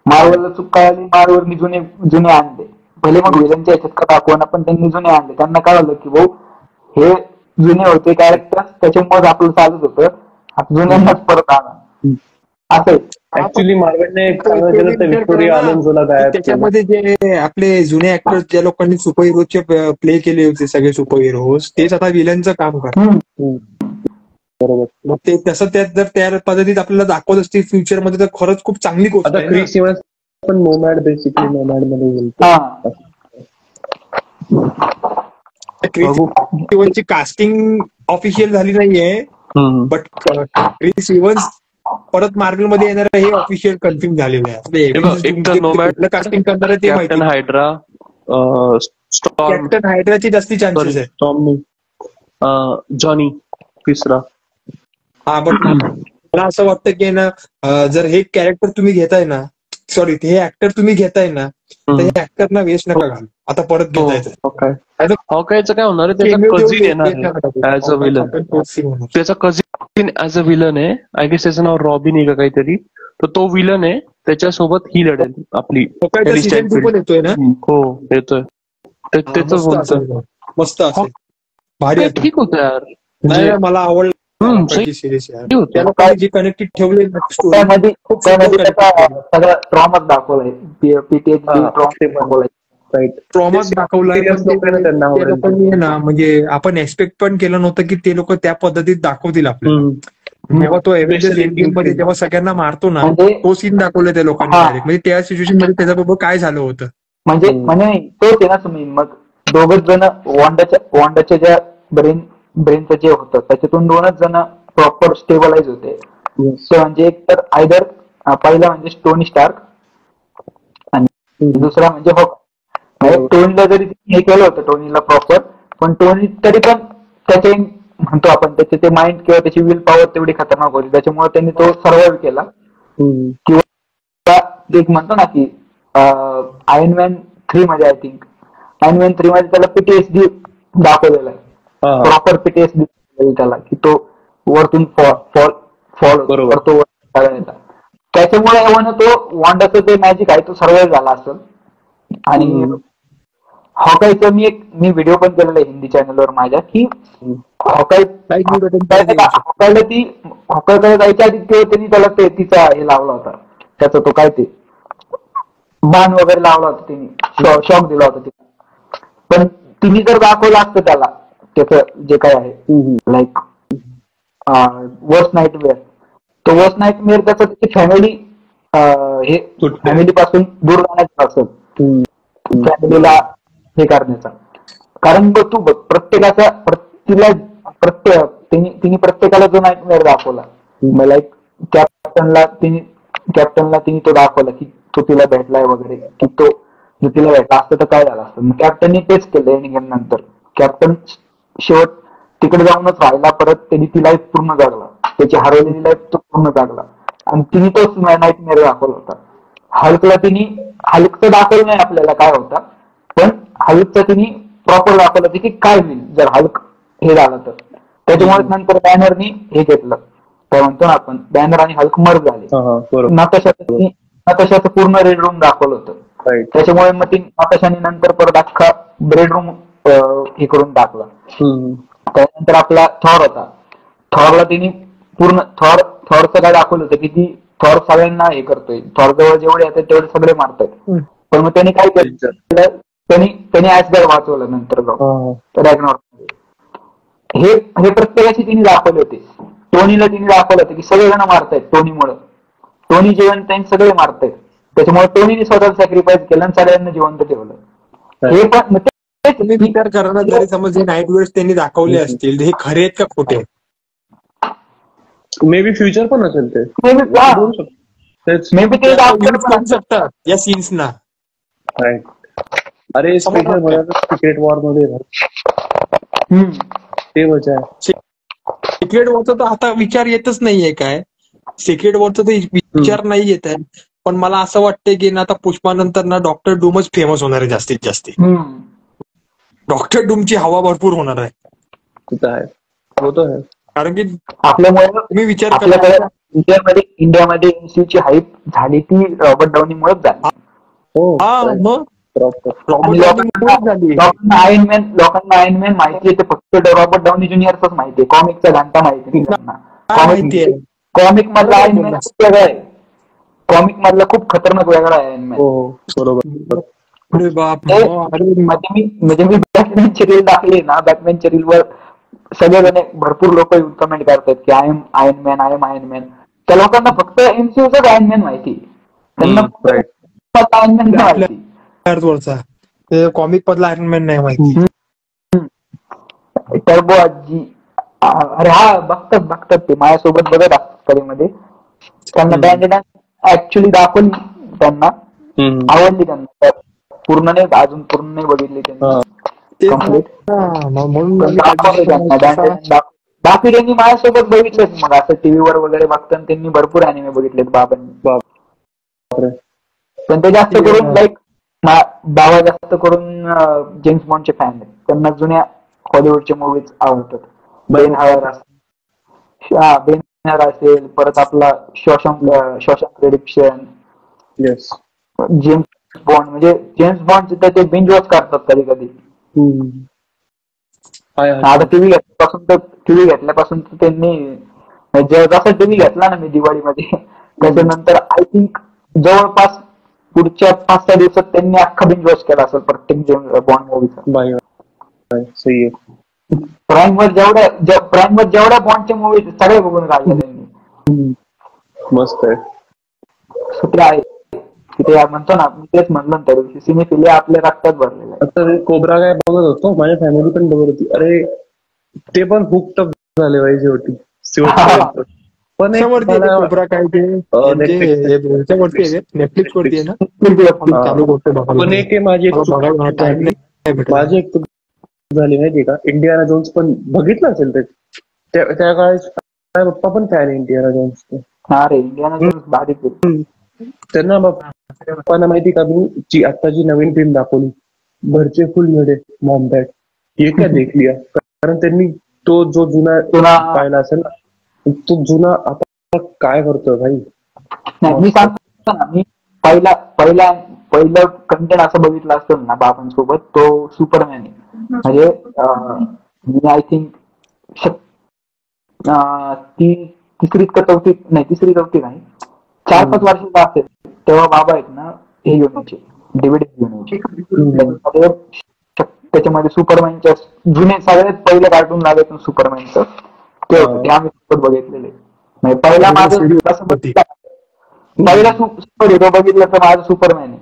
मार्वलला चूक कळाली, मार्वलनी जुने आणले. पहिले मग विलनच्या याच्यात का दाखवणं, पण त्यांनी जुने आणले. त्यांना कळलं की भाऊ हे जुने होते कॅरेक्टर्स, त्याच्यामुळे आपलं चालत होतं, आता जुन्यांनाच परत आणा. असं ऍक्च्युली मार्वेलने एक चांगलं केलं तर व्हिक्टोरिया अलोन्सोला गायब केलं. त्याच्यामध्ये जे आपले जुने ऍक्टर्स ज्या लोकांनी सुपर हिरोचे प्ले केले होते, सगळे सुपर हिरोज, तेच आता विलनचं काम करतात. बरोबर. मग ते तसं जर त्या पद्धतीत आपल्याला दाखवत असतील फ्युचरमध्ये तर खरंच खूप चांगली गोष्ट आता आहे. क्रिस इव्हन्स पण नोमॅड, बेसिकली नोमॅड मध्ये गेलो. क्रिस इव्हन्सची कास्टिंग ऑफिशियल झाली नाहीये, बट क्रिस इव्हन्स परत मार्वेल मध्ये येणार आहे हे ऑफिशियल कन्फर्म झालेलं आहे. एक तर नोमॅड, कास्टिंग करणार आहे ते माहिती. कॅप्टन हायड्रा, कॅप्टन हायड्राची जास्ती चान्सेस आहे. जॉनी तिसरा. हा, बट मला असं वाटतं की ना, जर हे कॅरेक्टर तुम्ही घेताय ना, सॉरी हे ऍक्टर तुम्ही घेताय ना, तर हे ऍक्टरना वेस्ट नका घालू. आता परत घेतायचं हॉकायचं काय होणार आहे, त्याचा कझिन येणार ऍज अ विलन. त्याचा कझिन ऍज अ विलन आहे, आय गेस त्याचं नाव रॉबिन आहे का काहीतरी. तर तो विलन आहे, त्याच्यासोबत ही लढेल आपली. येतोय ना. हो, येतोय. त्याच बोलतोय. मस्त असेल, भारी. ठीक होतं यार, नाही मला आवडलं सिरीज. त्याला जी कनेक्टेड ठेवले सगळं ट्रॉमाच दाखवलंय, ट्रॉमाच दाखवलाय. लोकांनी ना, म्हणजे आपण एक्सपेक्ट पण केलं नव्हतं की ते लोक त्या पद्धतीत दाखवतील आपल्याला. जेव्हा तो एव्हेंजर्स एंड गेम मध्ये जेव्हा सगळ्यांना मारतो ना, तो सीन दाखवलाय त्या लोकांनी डायरेक्ट. म्हणजे त्या सिच्युएशन मध्ये त्याच्याबरोबर काय झालं होतं, म्हणजे तोच आहे ना तुम्ही. मग दोघच जण वॉन्डाच्या ज्या ब्रेनचं जे होतं त्याच्यातून 2च जण प्रॉपर स्टेबलाइज होते. म्हणजे एक तर आयदर पहिला म्हणजे टोनी स्टार्क आणि दुसरा म्हणजे टोनीला जरी हे केलं होतं, टोनीला प्रॉपर, पण टोनी तरी पण त्याचे म्हणतो आपण त्याचे ते माइंड किंवा त्याची विल पॉवर तेवढी खतरनाक होती, त्याच्यामुळे त्यांनी तो सर्व्हाइव्ह केला. किंवा एक म्हणतो ना की आयर्न मॅन 3 मध्ये, आय थिंक आयर्न मॅन 3 मध्ये त्याला पीटीएसडी दाखवलेला आहे, प्रॉपर पीटीएसडी त्याला, की तो वरतून फॉल करतो. त्याच्यामुळे तो वॉन्डाचं जे मॅजिक आहे तो सर्व्हाइव्ह झाला असेल. आणि हॉकायचं मी व्हिडिओ पण केलेला आहे हिंदी चॅनलवर माझ्या, की हॉकायकडे जायच्या आधी त्यांनी त्याला तिचा हे लावला होता, त्याचा तो काय ते बाण वगैरे लावला होता, तिने शॉक दिला होता तिला. पण तिने जर दाखवलं असतं त्याला त्याचं जे काय आहे लाईक वर्स्ट नाईटमेअर, तो वर्स्ट नाईटमेअर त्याचं त्याची फॅमिली पासून दूर राहण्याचं असेल, फॅमिलीला हे करण्याचा. कारण बघ तू प्रत्येकाचा तिने प्रत्येकाला जो नाईटमेअर दाखवला, लाईक कॅप्टनला तिने तो दाखवला की तो तिला भेटलाय वगैरे, की तो जर तिला भेटला असतं तर काय झालं असतं. कॅप्टनने तेच केलं एंड गेम नंतर. कॅप्टन शेवट तिकडे जाऊनच राहिला, परत त्यांनी ती लाईफ पूर्ण जगला, त्याची हरवलेली लाईफ तो पूर्ण जगला, आणि तिने तोच नाईटमेअर दाखवला होता. हल्कचं दाखवलं नाही आपल्याला काय होता, पण हल्कचं तिने प्रॉपर दाखवलं होतं की काय होईल जर हल्क हे झालं तर. त्याच्यामुळे नंतर बॅनरनी हे घेतलं, काय म्हणतो ना आपण, बॅनर आणि हल्क मर्ज झाले. नाताशाचं पूर्ण रेड रूम दाखवलं होतं, त्याच्यामुळे मग ती नाताशाने नंतर परत अख्खा रेड रूम हे करून टाकला. त्यानंतर आपला थॉर होता, थॉरला तिने पूर्ण थॉरचं काय दाखवलं होतं की ती थॉर सगळ्यांना हे करतोय, थॉर जवळ जेवढे येतात तेवढे सगळे मारतात. पण मग त्यांनी काय केलं, त्यांनी ऍशगड वाचवलं नंतर रॅग्नारॉक. हे प्रत्येकाची तिने दाखवले होते. टोनीला तिने दाखवलं होतं की सगळेजण मारतायत टोनीमुळे, टोनी जेवण त्यांनी सगळे मारतायत, त्याच्यामुळे टोनीने स्वतः सॅक्रिफाईस केलं आणि सगळ्यांना जिवंत ठेवलं. हे पण तुम्ही विचार करा ना, जरी समज हे नाईट वेव्स त्यांनी दाखवले असतील, हे खरे आहेत का खोटे? मे बी फ्युचर पण असेल ते. मे बी ते करू शकतात या सीन्सना. अरे स्पेशल सिक्रेट वॉर मध्ये ते मजा आहे. सिक्रेट वॉरचा तर आता विचार येतच नाहीये. काय सिक्रेट वॉरचा तर विचार नाही येत आहे. पण मला असं वाटतंय की ना, आता पुष्पानंतर ना डॉक्टर डूमच फेमस होणार आहे जास्तीत जास्त. डॉक्टर डूमची हवा भरपूर होणार आहे. तिथं आहे, होतो आहे. कारण की आपल्यामुळे तुम्ही विचार आपल्याकडे इंडियामध्ये एमसीयूची हाईप झाली ती रॉबर्ट डाउनीमुळेच झाली. मग लोकांना आयर्न मॅन माहिती आहे, ते फक्त रॉबर्ट डाउनी ज्युनियरच माहिती आहे. कॉमिकचा घंटा माहिती नाही. कॉमिक मधला आयर्न मॅन खूप वेगळा आहे. कॉमिक मधला खूप खतरनाक वेगळा आहे आयर्न मॅन. बरोबर. म्हणजे मी बॅटमॅनची रील टाकली ना, बॅटमॅनच्या रीलवर सगळेजण भरपूर लोक कमेंट करतात की I am Iron Man, I am Iron Man. त्या लोकांना फक्त एमसीयूचाच आयर्न मॅन माहिती, त्यांना आयर्न मॅन नाही माहिती. कॉमिक मधला आयर्न मॅन नाही माहिती. टर्बो आजी, अरे हा बघतात ते माझ्यासोबत बघत असतात कधी मध्ये. त्यांना बँडेड ऍक्च्युली दाखवली, त्यांना आवडली, त्यांना पूर्ण नाही, अजून पूर्ण नाही बघितली त्यांनी कम्प्लीट. बाकी त्यांनी माझ्यासोबत बघितलेच. मग असं टीव्हीवर वगैरे बघताना त्यांनी भरपूर अॅनिमे बघितलेत बाबांनी. पण ते जास्त करून लाईक बाबा जास्त करून जेम्स बॉन्डचे फॅन आहेत. त्यांना जुन्या हॉलिवूडचे मूवीज आवडतात. बेन हर असेल, परत आपला शॉशँक रिडेम्पशन, जेम्स बॉन्ड. म्हणजे जेम्स बॉन्ड सुद्धा ते बिंज वॉच करतात कधी कधी. आता टीव्ही घेतल्यापासून तर त्यांनी, जसा टीव्ही घेतला ना मी दिवाळीमध्ये, त्याच्यानंतर आय थिंक जवळपास पुढच्या 5-6 दिवसात त्यांनी अख्खा बिंज वॉच केला असेल प्रत्येक जेम्स बॉन्ड मूवीचा. प्राईमवर जेवढ्या बॉन्डच्या मूवी सगळे बघून काढले त्यांनी. मस्त आहे. सुट्टी आहे तिथे म्हणतो ना, मी तेच म्हणलं त्या दिवशी, सिनेफिलिया आपल्या रक्तात भरलेला आहे. आता कोब्रा काय बघत होतो, माझ्या फॅमिली पण बघत होती. अरे ते पण हुक टप झाले पाहिजे होती. पण कोब्रा काय ते नेटफ्लिक्स वरती आहे ना, चालू गोष्ट पण एक माझी एक झाली माहिती का, इंडियाना जोन्स पण बघितलं असेल ते. त्या काळात पप्पा पण फॅन इंडियाना जोन्स. हा रे, इंडियाना जोन्स बारीक. त्यांना पप्पांना माहिती का, मी आत्ताची नवीन फिल्म दाखवली भरचे फुल मिळे मॉम डॅड, हे काय देखली. कारण त्यांनी तो जो जुना पाहिला असेल ना, तो जुना आता काय करतोय भाई. मी सांगतो ना, मी पहिलं कंटेंट असं बघितलं असतं ना बाबांसोबत, तो सुपरमॅन आहे. म्हणजे मी आय थिंक तिसरीत का चौथीत नाही, 4-5 वर्षाचा असेल तेव्हा बाबा आहेत ना, हे घेऊन यायचे, डीव्हीडी घेऊन यायचे. त्याच्यामध्ये सुपरमॅनच्या जुने सगळ्यात पहिलं कार्टून लागायचं सुपरमॅनचं, ते आम्ही सोबत बघितलेले. म्हणजे पहिला माझं कसं पहिला सुपर हिरो बघितलं तर माझं सुपरमॅन आहे.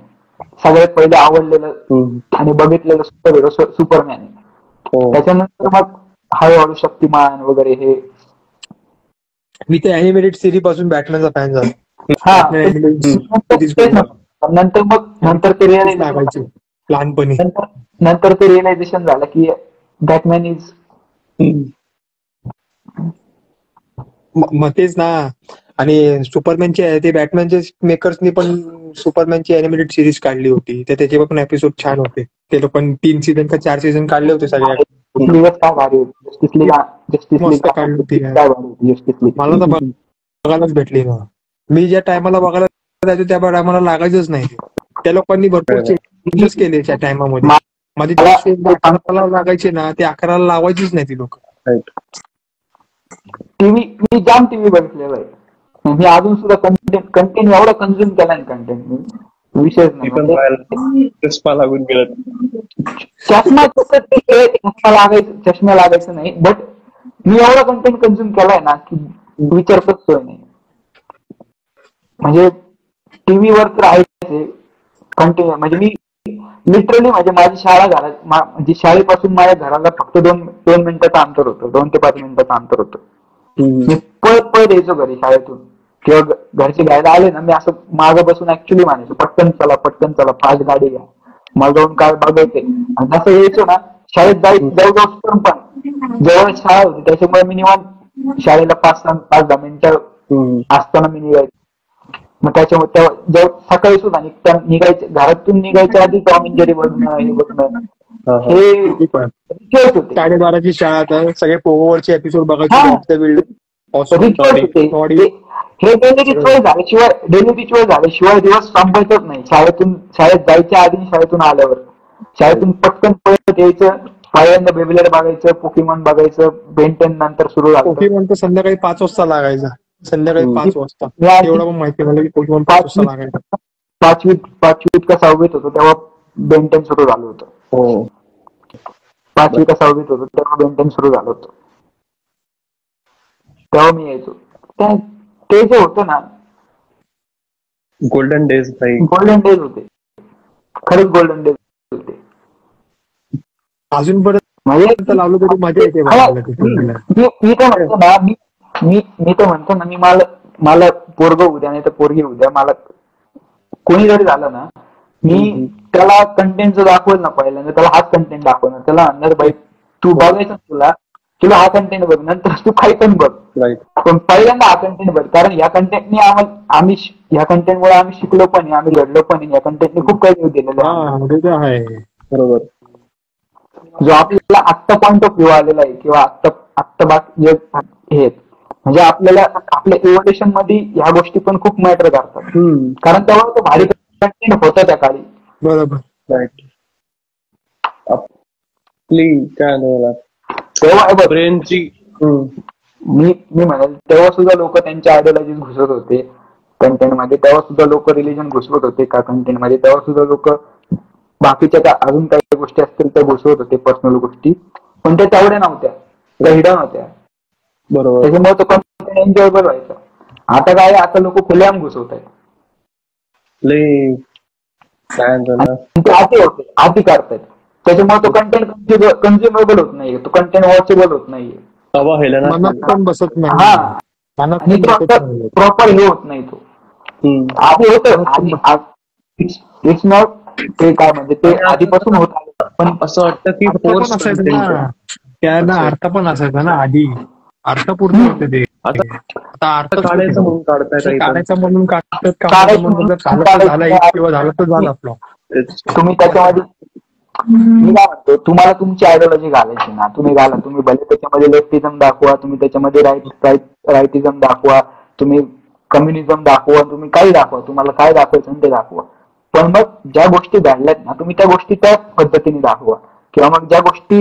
सगळ्यात पहिले आवडलेलं आणि बघितलेलं सुपर हिरो सुपरमॅन आहे. त्याच्यानंतर मग हळूहळू शक्तिमान वगैरे हे. मी तर अॅनिमेटेड सिरीज पासून बॅटमॅनचा फॅन झालो. नंतर ते रिअलायझेशन लहानपणी, नंतर ते रिअलायझेशन झालं की बॅटमॅन इज. मग तेच ना. आणि सुपरमॅनचे ते बॅटमॅनचे मेकर्सनी पण सुपरमॅनची अॅनिमेटेड सिरीज काढली होती. त्याचे पण एपिसोड छान होते. ते लोकांनी 3 सीझन का 4 सीझन काढले होते सगळ्या. मस्त काढली होती. मला तर बघायलाच भेटली ना. मी ज्या टायमाला बघायला जायचो त्या टायमाला लागायचंच नाही. त्या लोकांनी भरपूर चेंजेस केले त्या टायमामध्ये. माझी 11ला लागायचे ना, ते 11ला लावायचीच नाही ती लोक. मी जाम टीव्ही बघितलेला आहे. मी अजून सुद्धा कंटेंट एवढा कन्झ्युम केला नाही. कंटेंट मी विषयच नाही. चष्मा लागून गेला. चष्मा लागायचं नाही, बट मी एवढा कंटेंट कन्झ्युम केलाय ना की विचारतच सोय नाही. म्हणजे टीव्हीवर तर राहायचे कंटिन्यू. म्हणजे मी लिटरली म्हणजे माझी शाळा घरात म्हणजे शाळेपासून माझ्या घराला फक्त 2 मिनिटाचं अंतर होतं, 2 ते 5 मिनिटाचं अंतर होतं. मी पळत पळत यायचो घरी शाळेतून, किंवा घरचे घ्यायला आले ना, मी असं मागं बसून ऍक्च्युली म्हणायचो पटकन चला फास्ट गाडी घ्या, मला जाऊन काय बघायचे. आणि जसं यायचो ना शाळेत जाऊ पण जवळ शाळा होती त्याच्यामुळे मी निवांत शाळेला 5-10 मिनिटं असताना मी निघायचो. मग त्याच्यामुळे सकाळी सुद्धा निघायचे, घरातून निघायच्या आधी टॉम अँड जेरी बघणं हे बघणं हे रिच्युअल्स होते. 12:30ची शाळा, तर सगळे पोगोवरचे एपिसोड बघायचे. हे डेली रिच्युअल झाल्याशिवाय दिवस संपायचंच नाही. शाळेत जायच्या आधी, शाळेतून आल्यावर, शाळेतून पटकन पळत यायचं, पहिल्यांदा बेबीलेट बघायचं, पोकेमॉन बघायचं, बेंटेन नंतर सुरू झालं. पोकेमॉन तर संध्याकाळी 5 वाजता लागायचा, संध्याकाळी 5 वाजता. एवढं पण माहिती मला की पोकेमॉन 5 वाजता लागायचा. 5वीत का 6वीत होतो तेव्हा बेंटेन सुरू झालं होतं. हो, 5वी का 6वीत होतो तेव्हा बेंटेन सुरू झालं होतं. तेव्हा मी यायचो. ते जे होतं ना गोल्डन डेज गोल्डन डेज होते, खरंच गोल्डन डेज होते. अजून परत म्हणजे लावलं तरी मजा येते. मी तर म्हणतो ना मी तर म्हणतो ना, मी मला पोरग उद्या नाही तर पोरगी उद्या, मला कोणी जरी झालं ना, मी त्याला कंटेंट दाखवेल ना, पहिल्यांदा त्याला हाच कंटेंट दाखवणार, त्याला म्हणणार बाई तू बघायचं तुला हा कंटेंट बघ, नंतर तू काही पण बघ, पण पहिल्यांदा हा कंटेंट बघ. कारण या कंटेंटने या कंटेंटमुळे आम्ही शिकलो पण, आम्ही घडलो पण, या कंटेंटने खूप काही दिलेलं आहे. बरोबर. जो आपल्याला आत्ता पॉइंट ऑफ व्ह्यू आलेला आहे, किंवा आत्ता हे म्हणजे आपल्याला आपल्या इव्होल्युशन मध्ये ह्या गोष्टी पण खूप मॅटर करतात. कारण तेव्हा तो भारी कंटेंट होता त्या काळी. बरोबर. राईट. आपली काय तेव्हा ब्रेनची मी म्हणेल तेव्हा सुद्धा लोक त्यांच्या आयडिओलॉजीज घुसत होते कंटेंट मध्ये, तेव्हा सुद्धा लोक रिलिजन घुसवत होते का कंटेंट मध्ये, तेव्हा सुद्धा लोक बाकीच्या अजून काही गोष्टी असतील त्या घुसवत होते, पर्सनल गोष्टी, पण त्या तेवढ्या नव्हत्या, त्या हिडन होत्या. बरोबर. त्याच्यामुळे तो कंटेंट एन्जॉयबल व्हायचा. आता काय, आता लोक खुलेआम घुसवत आहेत, ते आधी करतायत. त्याच्यामुळे तो कंटेंट कन्झ्युमेबल होत नाहीये, तो कंटेंट वॉचेबल होत नाहीये, मनात पण बसत नाही. हा, आणि प्रॉपर हे होत नाही. तो आधी होत, इट्स नॉट ते काय म्हणजे ते आधीपासून होत आलं, पण असं वाटतं की फोर्स त्यांना अर्थ पण असायचा ना आधी, अर्थपूर्ण होते ते. आता अर्थ काढायचं म्हणून काढतात, किंवा झालं तर झालं आपलं. तुम्ही त्याच्यामध्ये मी काय म्हणतो, तुम्हाला तुमची आयडिओलॉजी घालायची ना, तुम्ही घाला. तुम्ही भले त्याच्यामध्ये लेफ्टिझम दाखवा, तुम्ही त्याच्यामध्ये राईटिझम दाखवा, तुम्ही कम्युनिझम दाखवा, तुम्ही काही दाखवा, तुम्हाला काय दाखवायचं ते दाखवा. पण मग ज्या गोष्टी घडल्यात ना, तुम्ही त्या गोष्टी त्या पद्धतीने दाखवा. किंवा मग ज्या गोष्टी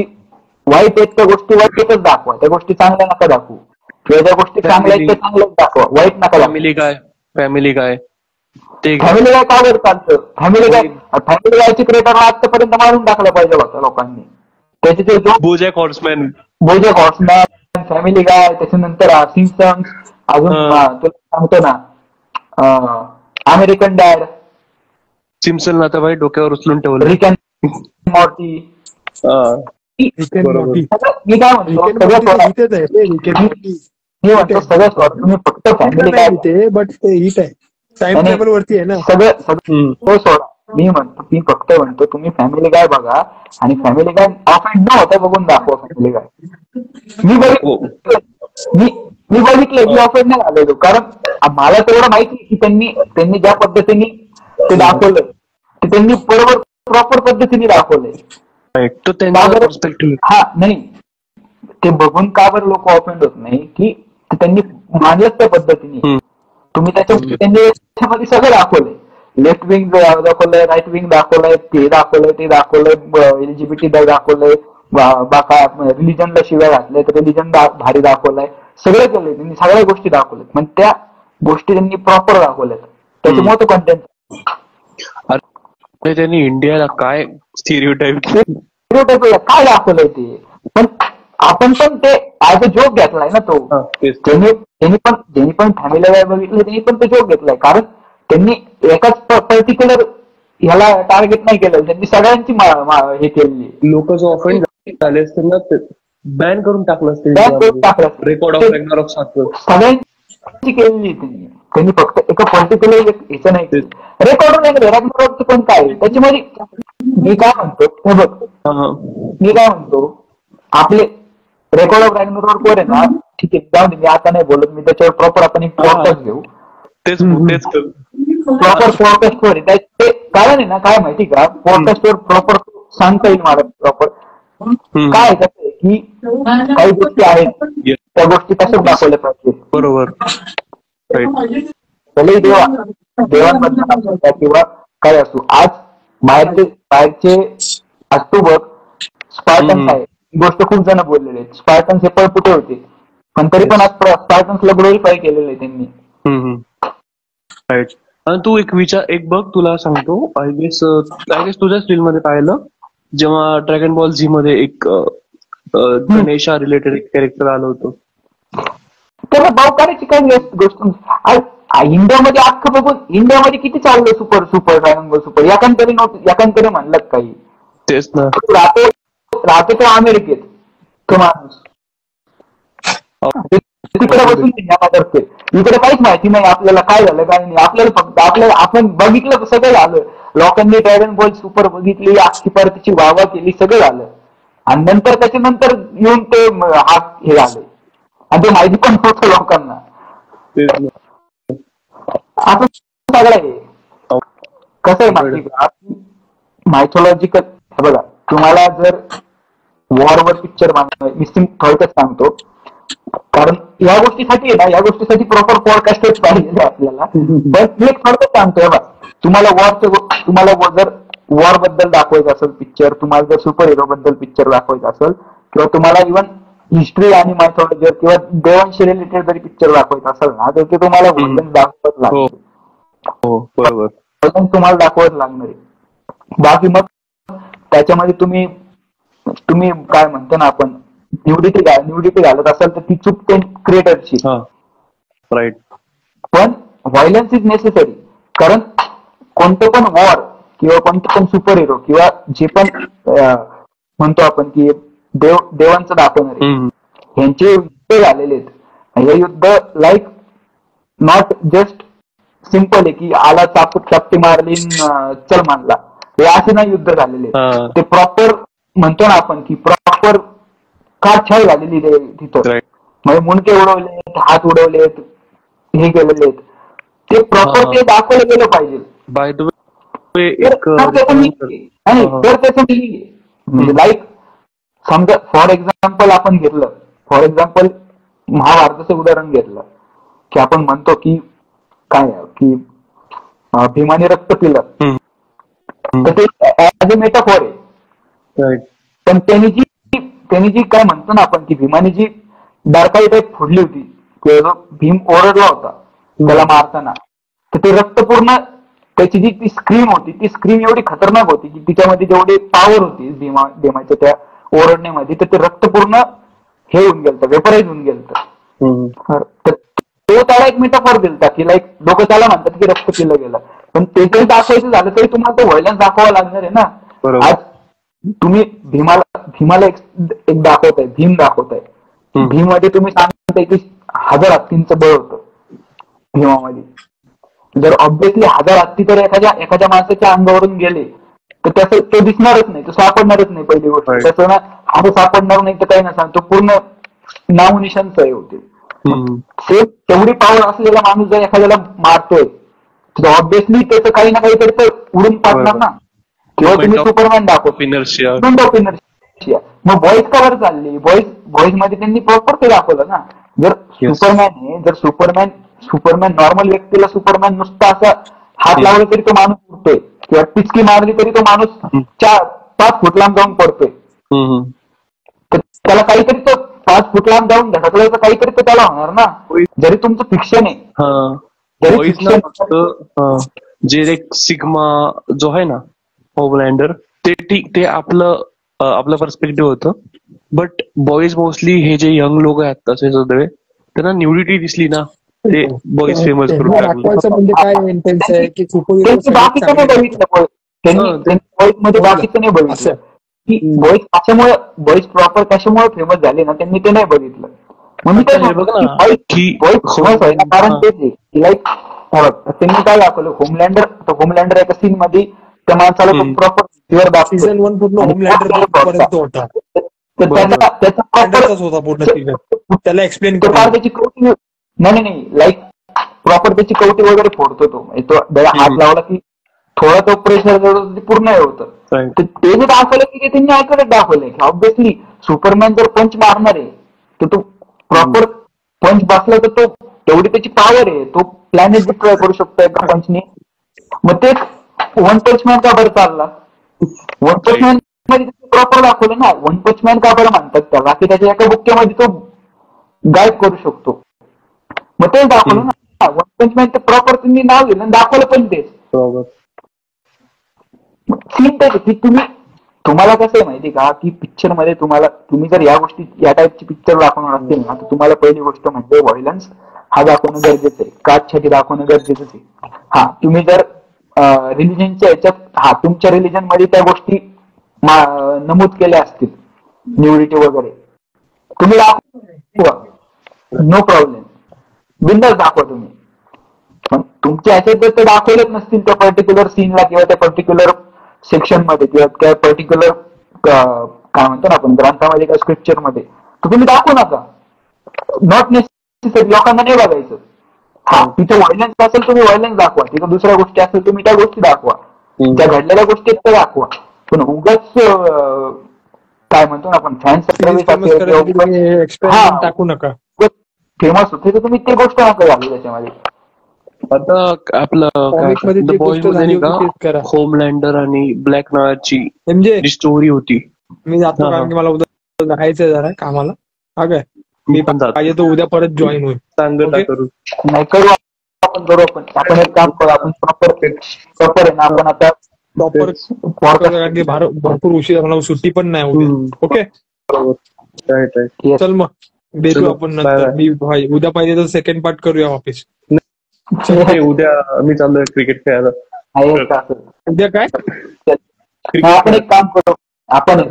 वाईट आहेत त्या गोष्टी वाईटच दाखवा, त्या गोष्टी चांगल्या नका दाखवू. किंवा ज्या गोष्टी चांगल्या आहेत त्या चांगल्याच दाखवा, वाईट नका. फॅमिली काय फॅमिली गाय का वर चालतं? फॅमिली गायची क्रिएटरला आतापर्यंत मारून टाकलं पाहिजे होतं लोकांनी. त्याचे ते बोजॅक हॉर्समॅन, फॅमिली गाय, त्याच्यानंतर सिम्पसन्स, अजून तुला सांगतो ना अमेरिकन डॅड, सिम्पसन आता भाई डोक्यावर उचलून ठेवलं, रिक अँड मॉर्टी. मी काय म्हणतो सगळं तुम्ही फक्त फॅमिली गाय, बट ते हिट आहे, टाइम टेबल वरती आहे ना सगळं सोडा. मी फक्त म्हणतो तुम्ही फॅमिली गाय बघा, आणि फॅमिली गाय ऑफेंड न होता बघून दाखवा. फॅमिली गाय मी बघितलं, मी ऑफेंड नाही झालेलो, कारण मला तेवढं माहिती की त्यांनी ज्या पद्धतीने ते दाखवलंय ते त्यांनी बरोबर प्रॉपर पद्धतीने दाखवलंय. हा नाही, ते बघून का बरं लोक ऑफेंड होत नाही की त्यांनी मांडलंच त्या पद्धतीने. तुम्ही त्याच्यामध्ये सगळं दाखवलंय, लेफ्ट विंग दाखवलंय, राईट विंग दाखवलंय, ते दाखवलंय, एलजीबीटी दाखवलंय, रिलिजनला शिव्या घातल्या तर रिलिजन भारी दाखवलंय, सगळं केलंय त्यांनी, सगळ्या गोष्टी दाखवल्यात. पण त्या गोष्टी त्यांनी प्रॉपर दाखवल्यात, त्याच्यामुळे तो कंटेंट. त्यांनी इंडियाला काय स्टिरियोटाइप काय दाखवलंय ते, पण आपण पण ते ऍज अ जोक घेतलाय ना तो. ज्यांनी पण फॅमिली गाय बघितलं त्यांनी पण तो जोक घेतलाय, कारण त्यांनी एकाच पर्टिक्युलर ह्याला टार्गेट नाही केलं, त्यांनी सगळ्यांची हे केलेली. लोक जो ऑफेंड झाले असतील ना बॅन करून टाकलं असतील, रेकॉर्ड ऑफ रॅग्नारॉक सगळ्यांची केलेली त्यांनी फक्त एका पर्टिक्युलर ह्याचं नाही केलं. रेकॉर्ड रॅग्नारॉकचं पण काय त्याच्यामध्ये मी काय म्हणतो आपले रेकॉर्ड ऑफ रॅग्नारॉक वर आहे ना, ठीक आहे जाऊन मी आता नाही बोलत, मी त्याच्यावर प्रॉपर आपण एक पॉडकास्ट घेऊ, तेच प्रॉपर पॉडकास्ट वर. कारण आहे ना काय माहिती का, पॉडकास्ट वर प्रॉपर सांगता येईल मला प्रॉपर काय कसं की काही गोष्टी आहेत त्या गोष्टी कशाच दाखवल्या पाहिजे. बरोबर. देवांबद्दल किंवा काय असो, आज बाहेरचे असतो बघ स्पार्टन्स आहे, गोष्ट खूप जण बोललेले आहेत. स्पार्टन्स हे पळपुटे होते, पण तरी पण आज स्पार्टन्सला ग्लोरीफाय केलेलं आहे त्यांनी. आणि तू एक बघ, तुला सांगतो, आय गेस तुझ्याच रील मध्ये पाहिलं, जेव्हा ड्रॅगन बॉल झी मध्ये एक गणेशा रिलेटेड एक कॅरेक्टर आलं होतं. त्याला भाव करायची काही गोष्ट इंडियामध्ये अख्खं बघून इंडियामध्ये किती चाललं सुपर ड्रॅगन बॉल सुपर, याकांतरी म्हणलं काही. तेच ना, राहतो तो अमेरिकेत तो माणूस, तिकडे बसून करते, इकडे काहीच माहिती नाही आपल्याला काय झालं काय नाही. आपल्याला फक्त आपण बघितलं सगळं झालं, लोकांनी ड्रॅगन बॉल सुपर बघितली, अख्खी परतीची वाहवा केली, सगळं झालं, आणि नंतर त्याच्यानंतर येऊन ते हे झालं आणि ते माहिती पण नव्हतं लोकांना. असं सगळं आहे. कसं आहे माहिती का, मायथॉलॉजिकल बघा, तुम्हाला जर वॉरवर पिक्चर बांधणार, मी थोडक्यात सांगतो, कारण या गोष्टीसाठी आहे ना, या गोष्टीसाठी प्रॉपर पॉडकास्टच पाहिजे आपल्याला. पण मी एक थोडक्यात सांगतोय बघा, तुम्हाला जर वॉर बद्दल दाखवायचं असेल पिक्चर, तुम्हाला जर सुपर हिरो बद्दल पिक्चर दाखवायचं असेल, किंवा तुम्हाला इव्हन हिस्ट्री आणि मायथॉलॉजी किंवा देवांशी रिलेटेड जरी पिक्चर दाखवायचं असेल ना, तर ते तुम्हाला व्हायलन्स दाखवत लागणार. बरोबर, तुम्हाला दाखवत लागणार आहे. बाकी मग त्याच्यामध्ये तुम्ही काय म्हणतो ना आपण, न्यूडिटी घालत असाल तर ती चूक क्रिएटरची. राईट. पण व्हायलन्स इज नेसेसरी, कारण कोणतं पण वॉर किंवा कोणतं पण सुपर हिरो किंवा जे पण म्हणतो आपण की देवांचं दाखवणारे, ह्यांचे युद्ध झालेले आहेत. हे युद्ध लाईक नॉट जस्ट सिम्पल आहे की आला चापटी मारली चल मानला, हे असे नाही युद्ध झालेले. ते प्रॉपर म्हणतो ना आपण की प्रॉपर छाय झालेली तिथं, म्हणजे मुंडके उडवलेत, हात उडवलेत, हे केलेले आहेत, ते प्रॉपर ते दाखवलं गेलं पाहिजे. बाय द वे, तर त्याचं म्हणजे लाईक समजा फॉर एक्झाम्पल आपण घेतलं, महाभारताचं उदाहरण घेतलं की आपण म्हणतो की काय की भीमाने रक्त पिलं, तर ते ऍज अ मेटाफॉर आहे. पण त्यांनी जी काय म्हणतो ना आपण की भीमाने जी डारकाई टाईप फोडली होती किंवा भीम ओरडला होता त्याला मारताना, तर ते रक्त पूर्ण त्याची जी ती स्क्रीन होती, ती स्क्रीन एवढी खतरनाक होती की तिच्यामध्ये जेवढी पॉवर होती भीमाच्या त्या ओरडण्यामध्ये, तर ते रक्त पूर्ण हे होऊन गेलं, वेपराईज होऊन गेलं. तो त्याला एक मेटाफॉर दिलता की लाईक लोक त्याला म्हणतात की रक्त पिलं गेलं, पण ते जरी दाखवायचं झालं तरी तुम्हाला तो व्हायलन्स दाखवावं लागणार आहे ना. आज तुम्ही भीमाला एक दाखवताय, भीम दाखवताय, भीम मध्ये तुम्ही सांगताय की 1000 हत्तींचं बळ होतं भीमामध्ये. जर ऑब्व्हियसली 1000 हत्ती तर एखाद्या माणसाच्या अंगावरून गेले तर त्याचं तो दिसणारच नाही, तो सापडणारच नाही. पहिली गोष्ट त्याचं ना हात सापडणार नाही तर काही नसा, तो पूर्ण नामनिशान सय होते. सेम तेवढी पॉवर असलेला माणूस जर एखाद्याला मारतोय तर ऑब्व्हियसली त्याचं काही ना काहीतरी तर उडून पाडणार ना. किंवा तुम्ही सुपरमॅन दाखवतो, मग बॉईज का बरं चालली, बॉईज मध्ये त्यांनी प्रॉपर ते दाखवलं ना. जर सुपरमॅन नॉर्मल व्यक्तीला सुपरमॅन नुसता असा हात लावला तरी तो माणूस उडतोय, किंवा टिचकी मारली तरी तो माणूस 4-5 फूट लांब जाऊन पडतोय. तर त्याला काहीतरी तो 5 फूट लांब जाऊन धडकलं तर काहीतरी तर त्याला होणार ना, जरी तुमचं फिक्शन आहे. जे एक सिग्मा जो आहे ना होमलँडर, ते ठीक, ते आपलं पर्स्पेक्टिव्ह होतं. बट बॉईज मोस्टली हे जे यंग लोक आहेत तसे सगळे, त्यांना न्यूडिटी दिसली ना ते बॉईज फेमस करून त्यांना टाकलं. दाखवायचं म्हणजे काय इंटेन्स आहे की सुपर त्यांनी बाकीचं नाही बघितलं. त्यांनी बॉईज मध्ये बाकीचं नाही बघितलं असं. की बॉईज प्रॉपर कशामुळे फेमस झाले ना, त्यांनी ते नाही बघितलं. म्हणून आता हे बघ ना, की बॉईज फेमस व्हायला कारण तेच आहे की लाईक त्यांनी काय दाखवलं, होमलँडर एका सीन मध्ये त्या माणसाला प्रॉपर प्युअर दाखवलं. सीझन 1 पूर्ण होमलँडर पर्यंत होता. तर त्याचा होमलँडरचाच होता पूर्ण सीझन. त्याला एक्सप्लेन प्रॉपर त्याची कवटी नाही लाईक प्रॉपर त्याची कवटी वगैरे फोडतो तो. तो हात लावला की थोडा तो प्रेशर पूर्ण हे होतं. तर ते जे दाखवलं की त्यांनी ऍक्युरेट दाखवलंय की ऑब्व्हियसली सुपरमॅन जर पंच मारणार आहे तर तो प्रॉपर पंच बसला तर तो तेवढी त्याची पॉवर आहे, तो प्लॅनेट डिस्ट्रॉय करू शकतो एका पंचने. मग तेच वन पंच मॅन का बरं चालला? वन पंच मॅन मध्ये प्रॉपर दाखवलं ना, वन पंच मॅन का बरं म्हणतात त्याला की त्याच्या एका बुक्क्यामध्ये तो गायब करू शकतो. मग तेच दाखवलं ना, वन पंच मॅन ते प्रॉपर तुम्ही नाव दिलं दाखवलं पण तेच. सीन तेच की तुम्हाला कसं आहे माहिती का की पिक्चर मध्ये तुम्ही जर या टाईपची पिक्चर दाखवणार असतील ना, तर तुम्हाला पहिली गोष्ट म्हणजे व्हायलन्स हा दाखवणं गरजेचं आहे, काटछाटी दाखवणं गरजेचं आहे. हा तुम्ही जर रिलिजनच्या याच्यात तुमच्या रिलिजन मध्ये त्या गोष्टी नमूद केल्या असतील, न्यूडिटी वगैरे, तुम्ही दाखवा, नो प्रॉब्लेम, बिंदास दाखवा तुम्ही. पण तुमच्या ह्याच्यात जर ते दाखवलेच नसतील त्या पर्टिक्युलर सीनला किंवा त्या पर्टिक्युलर सेक्शन मध्ये किंवा त्या पर्टिक्युलर काय म्हणतो ना आपण ग्रंथामध्ये किंवा स्क्रिप्चर मध्ये, तर तुम्ही दाखवू नका. नॉट नेसेसरी, लोकांना नाही बघायचं. हा तिथे व्हायलन्स असेल तुम्ही व्हायलन्स दाखवा, तिथे दुसऱ्या गोष्टी असेल तुम्ही त्या गोष्टी दाखवा, त्या घडलेल्या गोष्टी त्या दाखवा. पण उगाच काय म्हणतो ना आपण फॅन्स टाकू नका. फेमस होते तर तुम्ही ते गोष्ट नका घालू त्याच्यामध्ये. आता आपलं बॉईज मध्ये नाही का होमलँडर आणि ब्लॅक नावाची जी स्टोरी होती. मी जातो कारण की मला उद्या जायचंय जरा कामाला. हा काय मी पण पाहिजे तो उद्या परत जॉईन होईल. चांगलं करू नाही करू आपण एक काम करू, आपण प्रॉपर आहे ना, आपण आता प्रॉपर कारण की भरपूर उशीर मला सुट्टी पण नाही उद्या. ओके चल मग भेटू आपण नंतर. मी उद्या पाहिजे तर सेकंड पार्ट करूया ऑफिस. उद्या मी चाललोय क्रिकेट खेळायला. उद्या काय आपण एक काम करू, आपण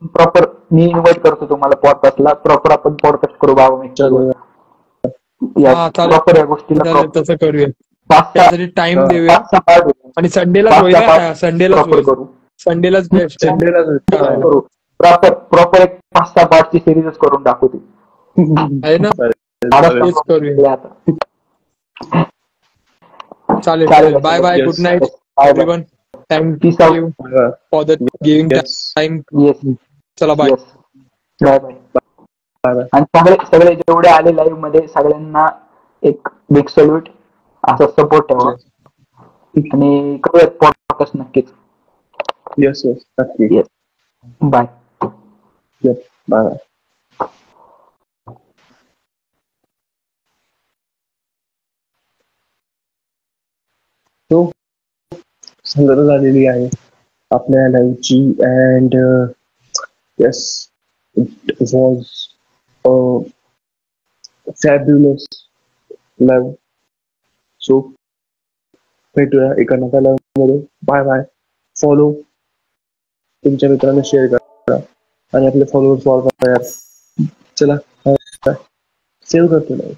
प्रॉपर मी इन्व्हाइट करतो तुम्हाला पॉडकास्टला. प्रॉपर आपण पॉडकास्ट करू बाबा. प्रॉपर या गोष्टीला तसं करूया. त्यासाठी टाइम देऊया आणि संडेलाच करू. संडेलाच करू प्रॉपर एक 5-6 पार्टची सिरीजच करून टाकू ती आहे ना. तेच करूया. चालेल. Bye bye. Good night everyone. Thank you for the giving time. चला बाय बाय बाय. आणि सगळे जेवढे आले लाईव्ह मध्ये सगळ्यांना एक बिग सल्यूट. असा सपोर्ट ठेवा आणि करूयात पॉडकास्ट नक्कीच. येस नक्की. Bye bye. तो संगत झालेली आहे आपल्या लाईव्हची. And yes it was fabulous live. So भेटूया एका नव्या लाईव्ह मध्ये. Bye bye. फॉलो तुमच्या मित्रांना शेअर करा आणि आपले फॉलोअर्स वाढवा. चला सेव्ह करतो लाईव्ह.